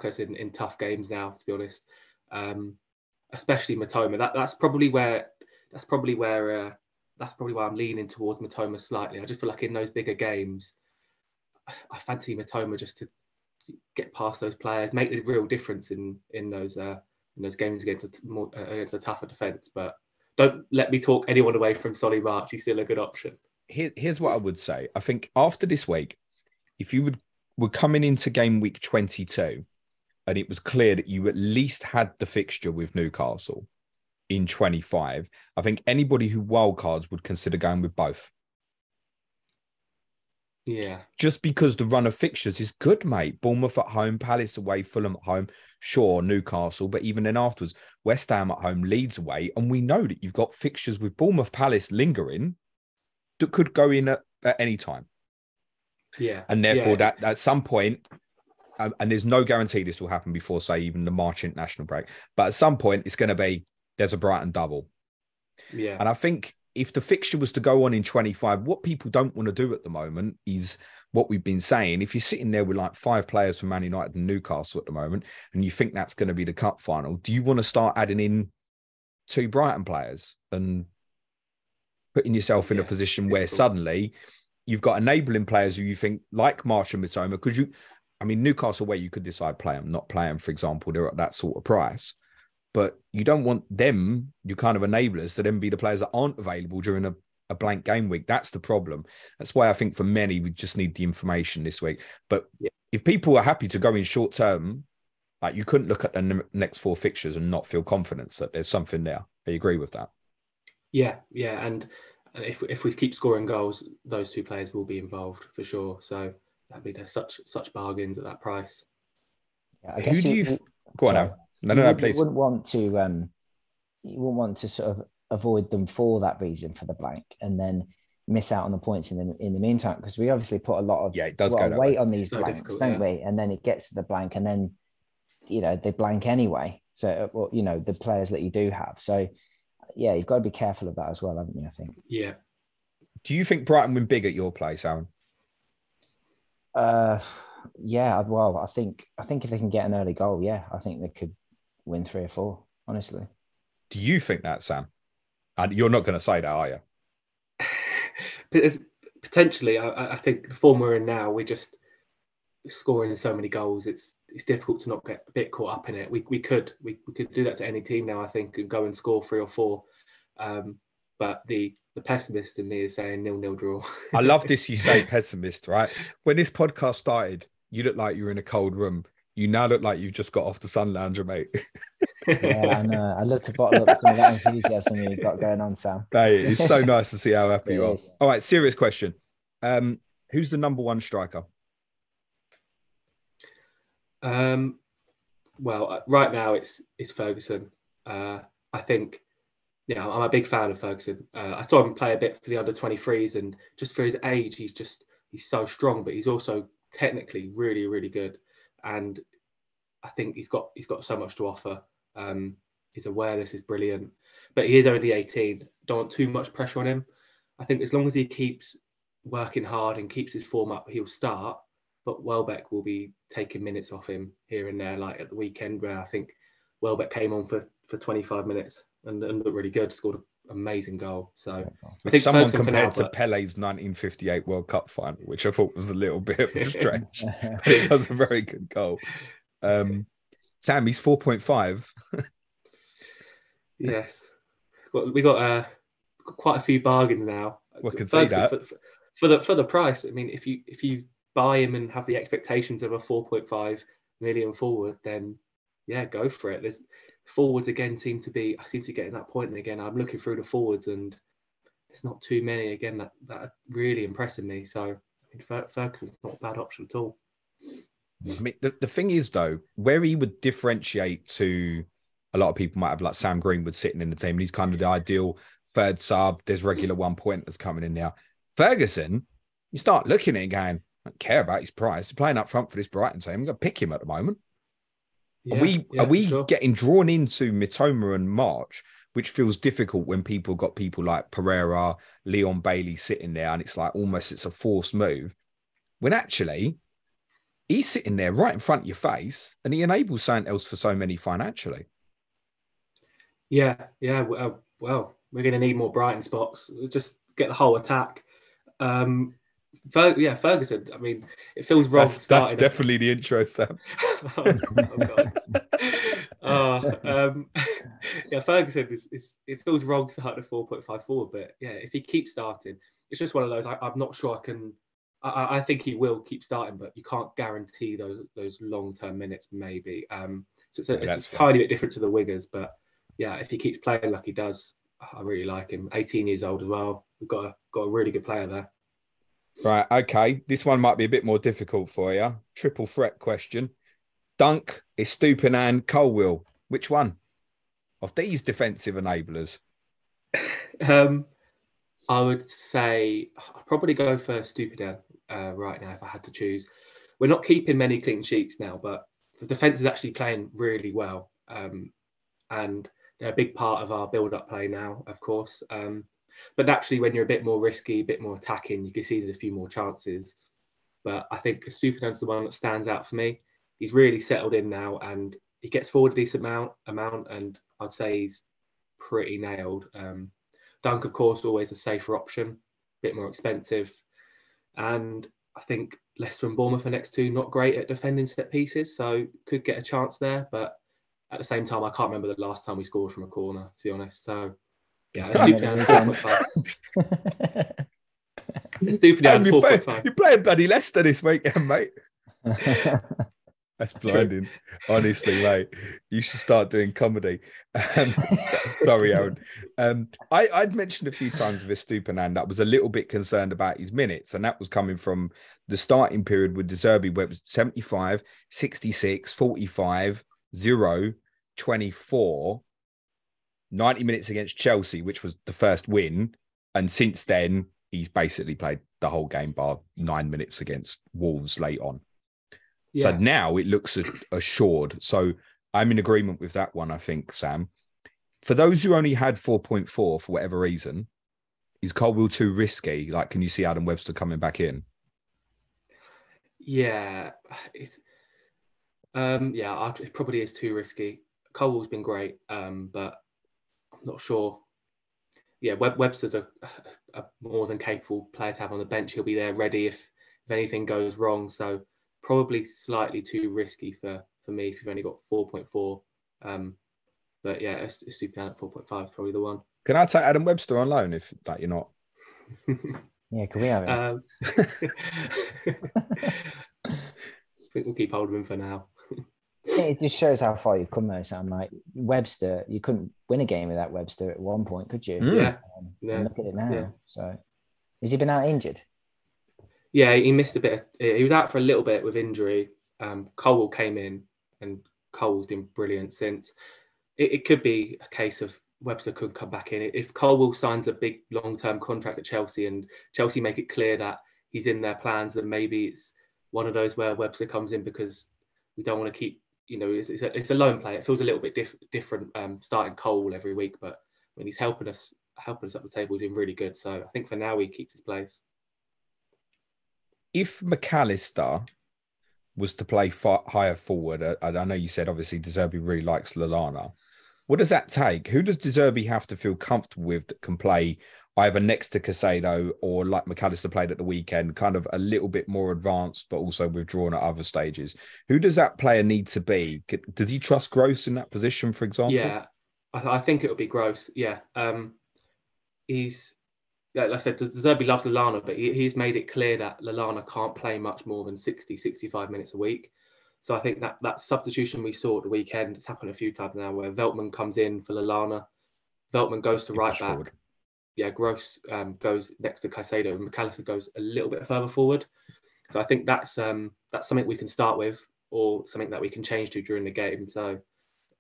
us in tough games now, to be honest. Especially Mitoma. That's probably where I'm leaning towards Mitoma slightly. I just feel like in those bigger games, I fancy Mitoma just to get past those players, make the real difference in those games against a tougher defence. But don't let me talk anyone away from Solly March. He's still a good option. Here's what I would say. I think after this week, if you were coming into game week 22 and it was clear that you at least had the fixture with Newcastle in 25, I think anybody who wildcards would consider going with both. Yeah. Just because the run of fixtures is good, mate. Bournemouth at home, Palace away, Fulham at home, sure, Newcastle, but even then afterwards, West Ham at home, Leeds away. And we know that you've got fixtures with Bournemouth, Palace lingering that could go in at any time. Yeah. And therefore, that at some point, and there's no guarantee this will happen before, say, even the March international break, but at some point, it's going to be, there's a Brighton double. Yeah. And I think if the fixture was to go on in 25, what people don't want to do at the moment is what we've been saying. If you're sitting there with like 5 players from Man United and Newcastle at the moment, and you think that's going to be the cup final, do you want to start adding in 2 Brighton players and putting yourself in a position where suddenly you've got enabling players who you think, like March and Mitoma, because Newcastle, where you could decide play them, not play them, for example, they're at that sort of price. But you don't want them, you kind of enablers, to then be the players that aren't available during a blank game week. That's the problem. That's why I think for many, we just need the information this week. But if people are happy to go in short term, like you couldn't look at the next 4 fixtures and not feel confidence that there's something there. I agree with that. Yeah. And if we keep scoring goals, those 2 players will be involved for sure. So that'd be such bargains at that price. Yeah, I guess go on now. No, please. You wouldn't want to sort of avoid them for that reason, for the blank, and then miss out on the points in the meantime, because we obviously put a lot of weight on these blanks, don't we? And then it gets to the blank, and then they blank anyway. So the players that you do have. So yeah, you've got to be careful of that as well, haven't you? I think. Yeah. Do you think Brighton win big at your place, Aaron? Yeah. Well, I think if they can get an early goal, I think they could win 3 or 4. Honestly. Do you think that, Sam? And you're not going to say that, are you? Potentially, I think the form we're in now, we're just scoring so many goals. It's difficult to not get a bit caught up in it. We could do that to any team now, I think, and go and score 3 or 4. But the pessimist in me is saying 0-0 draw. I love this. You say pessimist, right? When this podcast started, you looked like you were in a cold room. You now look like you've just got off the sun lounger, mate. Yeah, I know. I'd love to bottle up some of that enthusiasm you've got going on, Sam. Hey, it's so nice to see how happy you are. Is. All right, serious question. Who's the number 1 striker? Well, right now it's Ferguson. I think, I'm a big fan of Ferguson. I saw him play a bit for the under-23s, and just for his age, he's so strong, but he's also technically really, really good. And I think he's got so much to offer. His awareness is brilliant, but he is only 18. Don't want too much pressure on him. I think as long as he keeps working hard and keeps his form up, he'll start. But Welbeck will be taking minutes off him here and there, like at the weekend where I think Welbeck came on for 25 minutes and looked really good, scored amazing goal. So I Which think someone Ferguson for compared now, to but Pele's 1958 World Cup final, which I thought was a little bit of a stretch, but it was a very good goal. Sam, he's 4.5. yes, we got quite a few bargains now. Well, I can see that. For the price. I mean, if you buy him and have the expectations of a 4.5 million forward, then yeah, go for it. There's forwards again I seem to be getting that point, and again I'm looking through the forwards and there's not too many again that are really impressing me. So I mean, Ferguson's not a bad option at all. I mean, the thing is though, where he would differentiate to a lot of people might have like Sam Greenwood sitting in the team, and he's kind of the ideal third sub. There's regular 1 point that's coming in now. Ferguson, you start looking at it and going, I don't care about his price. He's playing up front for this Brighton team. I'm going to pick him at the moment. Yeah, are we sure. getting drawn into Mitoma and March, which feels difficult when people got people like Pereira, Leon Bailey sitting there, and it's like almost it's a forced move. When actually, he's sitting there right in front of your face, and he enables something else for so many financially. Yeah. Well, we're going to need more Brighton spots. Just get the whole attack. Ferguson. I mean, it feels wrong. That's definitely the intro, Sam. Ferguson it feels wrong to start at 4.5 forward, but yeah, if he keeps starting, it's just one of those. I'm not sure I can. I think he will keep starting, but you can't guarantee those long-term minutes. Maybe. So it's a tiny bit different to the Wiggers, but yeah, if he keeps playing like he does, I really like him. 18 years old as well. We've got a really good player there. Right, okay. This one might be a bit more difficult for you. Triple threat question. Dunk, Estupiñán, Colwill. Which one of these defensive enablers? I would say I'd probably go for Estupiñán right now if I had to choose. We're not keeping many clean sheets now, but the defence is actually playing really well. And they're a big part of our build-up play now, of course. But naturally, when you're a bit more risky, a bit more attacking, you can see there's a few more chances. But I think Estupiñán's the one that stands out for me. He's really settled in now, and he gets forward a decent amount, and I'd say he's pretty nailed. Dunk, of course, always a safer option, a bit more expensive. And I think Leicester and Bournemouth are next two, not great at defending set pieces, so could get a chance there. But at the same time, I can't remember the last time we scored from a corner, to be honest. So, yeah, Estupiñán 4.5. Estupiñán 4.5. You're playing bloody Leicester this weekend, mate. That's blinding. Honestly, mate. You should start doing comedy. Sorry, Aaron. I'd mentioned a few times with Estupiñán that I was a little bit concerned about his minutes, and that was coming from the starting period with De Zerbi, where it was 75, 66, 45, 0, 24, 90 minutes against Chelsea, which was the first win. And since then, he's basically played the whole game bar 9 minutes against Wolves late on. Yeah. So now it looks assured. So I'm in agreement with that one, I think, Sam. For those who only had 4.4 for whatever reason, is Colwill too risky? Like, can you see Adam Webster coming back in? Yeah, it probably is too risky. Colwill's been great, but I'm not sure. Yeah, Webster's a more than capable player to have on the bench. He'll be there ready if anything goes wrong. So probably slightly too risky for me if you've only got 4.4. But yeah, Estupiñán at 4.5 is probably the one. Can I take Adam Webster on loan if that you're not? Yeah, can we have it? I think we'll keep hold of him for now. It just shows how far you've come though, Sam. Like Webster, you couldn't win a game without Webster at one point, could you? Yeah. And look at it now. Yeah. So has he been out injured? Yeah, he missed a bit. He was out for a little bit with injury. Colwill came in, and Colwill's been brilliant since. It could be a case of Webster could come back in. If Colwill signs a big long-term contract at Chelsea and Chelsea make it clear that he's in their plans, then maybe it's one of those where Webster comes in because we don't want to keep, it's a loan play. It feels a little bit different starting Colwill every week, but when he's helping us up the table, he's doing really good. So I think for now he keeps his place. If McAllister was to play higher forward, I know you said obviously De Zerbi really likes Lallana. What does that take? Who does De Zerbi have to feel comfortable with that can play either next to Casado or like McAllister played at the weekend, kind of a little bit more advanced, but also withdrawn at other stages? Who does that player need to be? Does he trust Gross in that position, for example? Yeah, I think it would be Gross. Yeah. He's, like I said, De Zerbi loves Lallana, but he's made it clear that Lallana can't play much more than 60, 65 minutes a week. So I think that substitution we saw at the weekend, it's happened a few times now, where Veltman comes in for Lallana. Veltman goes to right back. Forward. Yeah, Gross goes next to Caicedo, and McAllister goes a little bit further forward. So I think that's something we can start with, or something that we can change to during the game. So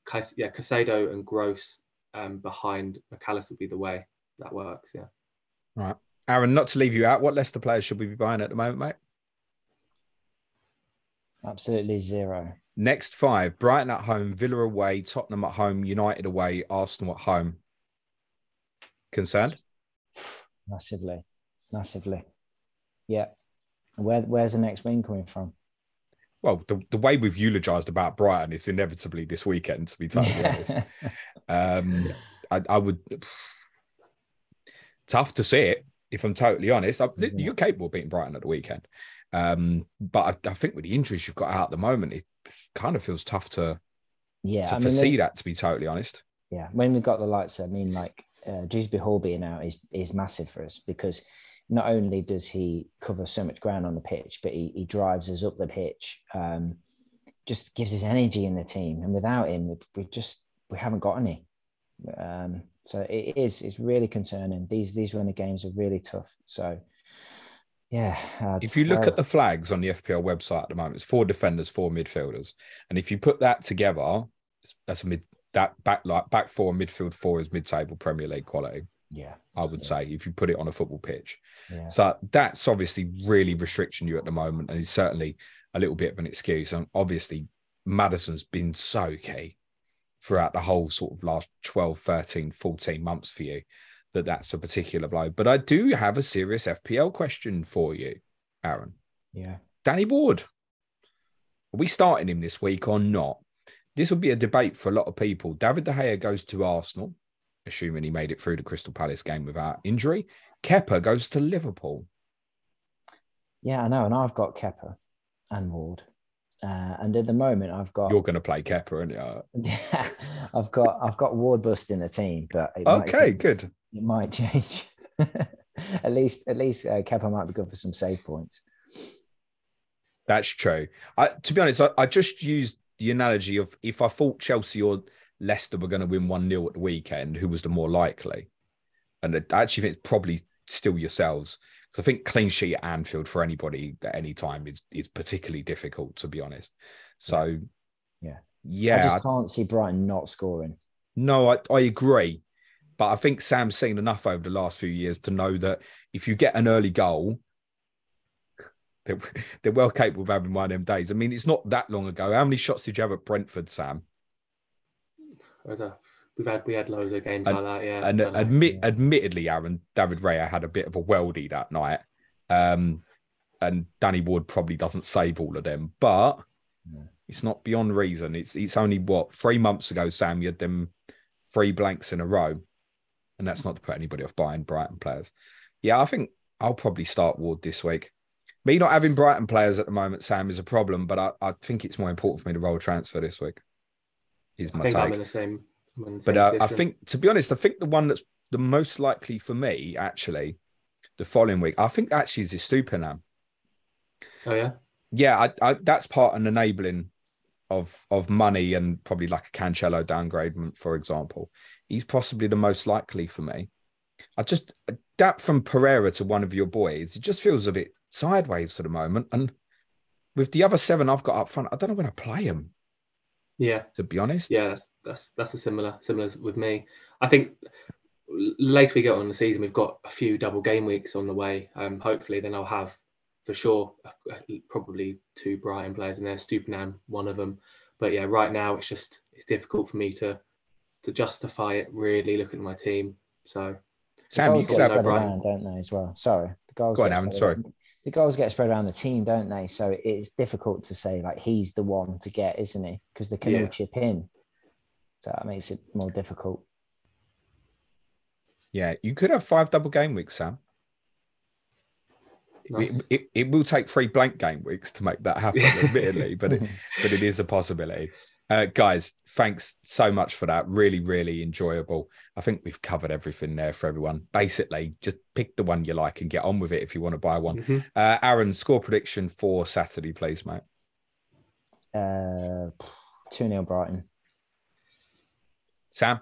Caicedo and Gross behind McAllister will be the way that works. Yeah. Right, Aaron. Not to leave you out, what Leicester players should we be buying at the moment, mate? Absolutely zero. Next 5: Brighton at home, Villa away, Tottenham at home, United away, Arsenal at home. Concerned? Massively. Yeah. Where's the next win coming from? Well, the way we've eulogised about Brighton is inevitably this weekend, to be totally honest. I would... Tough to see it, if I'm totally honest. You're capable of beating Brighton at the weekend. But I think with the injuries you've got out at the moment, it kind of feels tough to foresee that, to be totally honest. Yeah, when we've got the likes, Dewsbury Hall being out is massive for us, because not only does he cover so much ground on the pitch, but he drives us up the pitch, just gives us energy in the team. And without him, we haven't got any. So it's really concerning. These running games are really tough. So yeah. If you look at the flags on the FPL website at the moment, it's 4 defenders, 4 midfielders, and if you put that together, that's back 4, midfield 4 is mid-table Premier League quality. Yeah, I would say, if you put it on a football pitch. Yeah. So that's obviously really restricting you at the moment, and it's certainly a little bit of an excuse. And obviously, Maddison's been so key throughout the whole sort of last 12, 13, 14 months for you, that's a particular blow. But I do have a serious FPL question for you, Aaron. Yeah. Danny Ward. Are we starting him this week or not? This will be a debate for a lot of people. David De Gea goes to Arsenal, assuming he made it through the Crystal Palace game without injury. Kepa goes to Liverpool. Yeah, I know. And I've got Kepa and Ward. And at the moment, I've got... You're going to play Kepa, aren't you? Yeah, I've got Ward bust in the team, but... Good. It might change. at least Kepa might be good for some save points. That's true. To be honest, I just used the analogy of if I thought Chelsea or Leicester were going to win 1-0 at the weekend, who was the more likely? And I actually think it's probably still yourselves. Because I think clean sheet at Anfield for anybody at any time is particularly difficult, to be honest. So, yeah. I just can't see Brighton not scoring. No, I agree. But I think Sam's seen enough over the last few years to know that if you get an early goal, they're well capable of having one of them days. I mean, it's not that long ago. How many shots did you have at Brentford, Sam? We had loads of games like that, yeah. And admittedly, Aaron, David Raya had a bit of a weldy that night. And Danny Ward probably doesn't save all of them, but it's not beyond reason. It's only 3 months ago, Sam, you had them 3 blanks in a row. And that's not to put anybody off buying Brighton players. Yeah, I think I'll probably start Ward this week. Me not having Brighton players at the moment, Sam, is a problem, but I think it's more important for me to roll a transfer this week. I think I'm in the same But I think, to be honest, I think the one that's the most likely for me, actually, the following week, I think actually is Estupiñán. Oh, yeah? Yeah, I that's part of an enabling of money and probably like a Cancelo downgradement, for example. He's possibly the most likely for me. I just adapt from Pereira to one of your boys. It just feels a bit sideways for the moment. And with the other 7 I've got up front, I don't know when I play them. Yeah. To be honest. Yeah, that's a similar with me. I think later we get on in the season, we've got a few double game weeks on the way. Hopefully then I'll have for sure probably 2 Brighton players in there, Estupiñán, one of them. But yeah, right now it's difficult for me to justify it really looking at my team. So Sam, you could have spread around, don't they, as well? Sorry. The goals get spread around the team, don't they? So it's difficult to say like he's the one to get, isn't he? Because they can all chip in. So that makes it more difficult. Yeah, you could have 5 double game weeks, Sam. Nice. It will take 3 blank game weeks to make that happen, admittedly, but it is a possibility. Guys, thanks so much for that. Really, really enjoyable. I think we've covered everything there for everyone. Basically, just pick the one you like and get on with it if you want to buy one. Mm-hmm. Aaron, score prediction for Saturday, please, mate. 2-0 Brighton. Sam?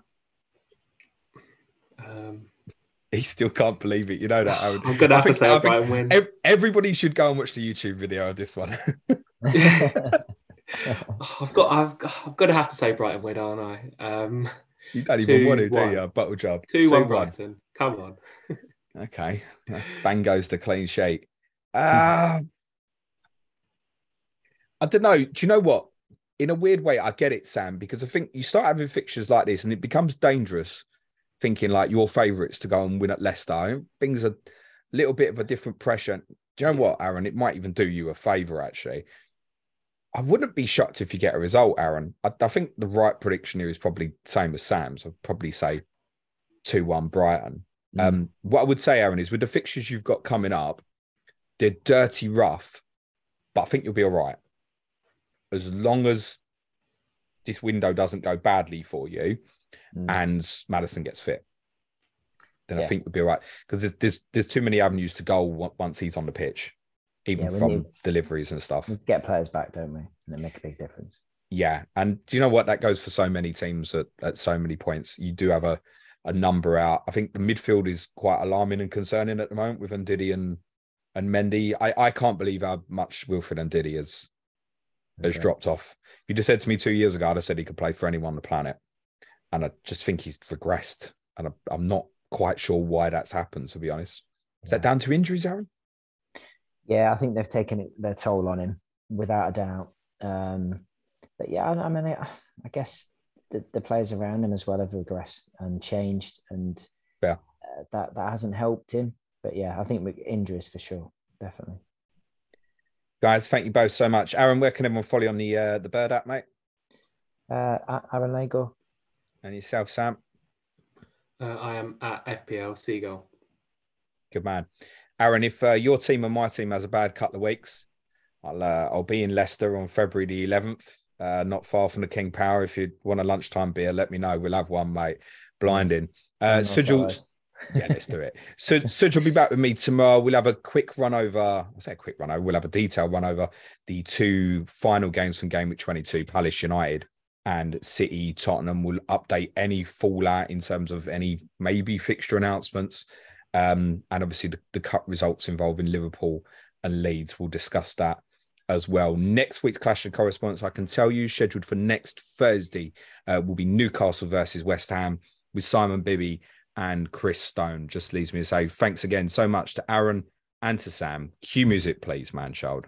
He still can't believe it. You know that, Aaron. I'm going to have to say Brighton win. Everybody should go and watch the YouTube video of this one. I've got to have to say Brighton win, aren't I? You don't even want to, do you? Bottle job. 2-1 Brighton. Come on. Okay. Bang goes the clean sheet. I don't know. Do you know what? In a weird way, I get it, Sam, because I think you start having fixtures like this and it becomes dangerous thinking like your favourites to go and win at Leicester. Things a little bit of a different pressure. Do you know what, Aaron? It might even do you a favour, actually. I wouldn't be shocked if you get a result, Aaron. I think the right prediction here is probably same as Sam's. I'd probably say 2-1 Brighton. What I would say, Aaron, is with the fixtures you've got coming up, they're dirty rough, but I think you'll be all right. As long as this window doesn't go badly for you and Maddison gets fit, then I think you'll be all right. Because there's too many avenues to goal once he's on the pitch, even from deliveries and stuff. Let's get players back, don't we? And it make a big difference. Yeah. And do you know what? That goes for so many teams at so many points. You do have a number out. I think the midfield is quite alarming and concerning at the moment with Ndidi and Mendy. I can't believe how much Wilfred Ndidi has dropped off. If you just said to me 2 years ago, I'd have said he could play for anyone on the planet. And I just think he's regressed. And I'm not quite sure why that's happened, to be honest. Is that down to injuries, Aaron? Yeah, I think they've taken their toll on him, without a doubt. But yeah, I mean, I guess the players around him as well have regressed and changed. And that hasn't helped him. But yeah, I think with injuries for sure, definitely. Guys, thank you both so much. Aaron, where can everyone follow you on the Bird app, mate? Aaron Lego. And yourself, Sam? I am at FPL Seagull. Good man. Aaron, if your team and my team has a bad couple of weeks, I'll be in Leicester on February the 11th, not far from the King Power. If you want a lunchtime beer, let me know. We'll have one, mate. Blinding. Sujal, yeah, let's do it. So Sujal will be back with me tomorrow. We'll have a quick run over. I say a quick run over. We'll have a detailed run over the 2 final games from Game Week 22, Palace United and City Tottenham. Will update any fallout in terms of any maybe fixture announcements. And obviously the cup results involving Liverpool and Leeds. We'll discuss that as well. Next week's Clash of Correspondents, I can tell you, scheduled for next Thursday, will be Newcastle versus West Ham with Simon Bibby and Chris Stone. Just leaves me to say thanks again so much to Aaron and to Sam. Cue music, please, man child.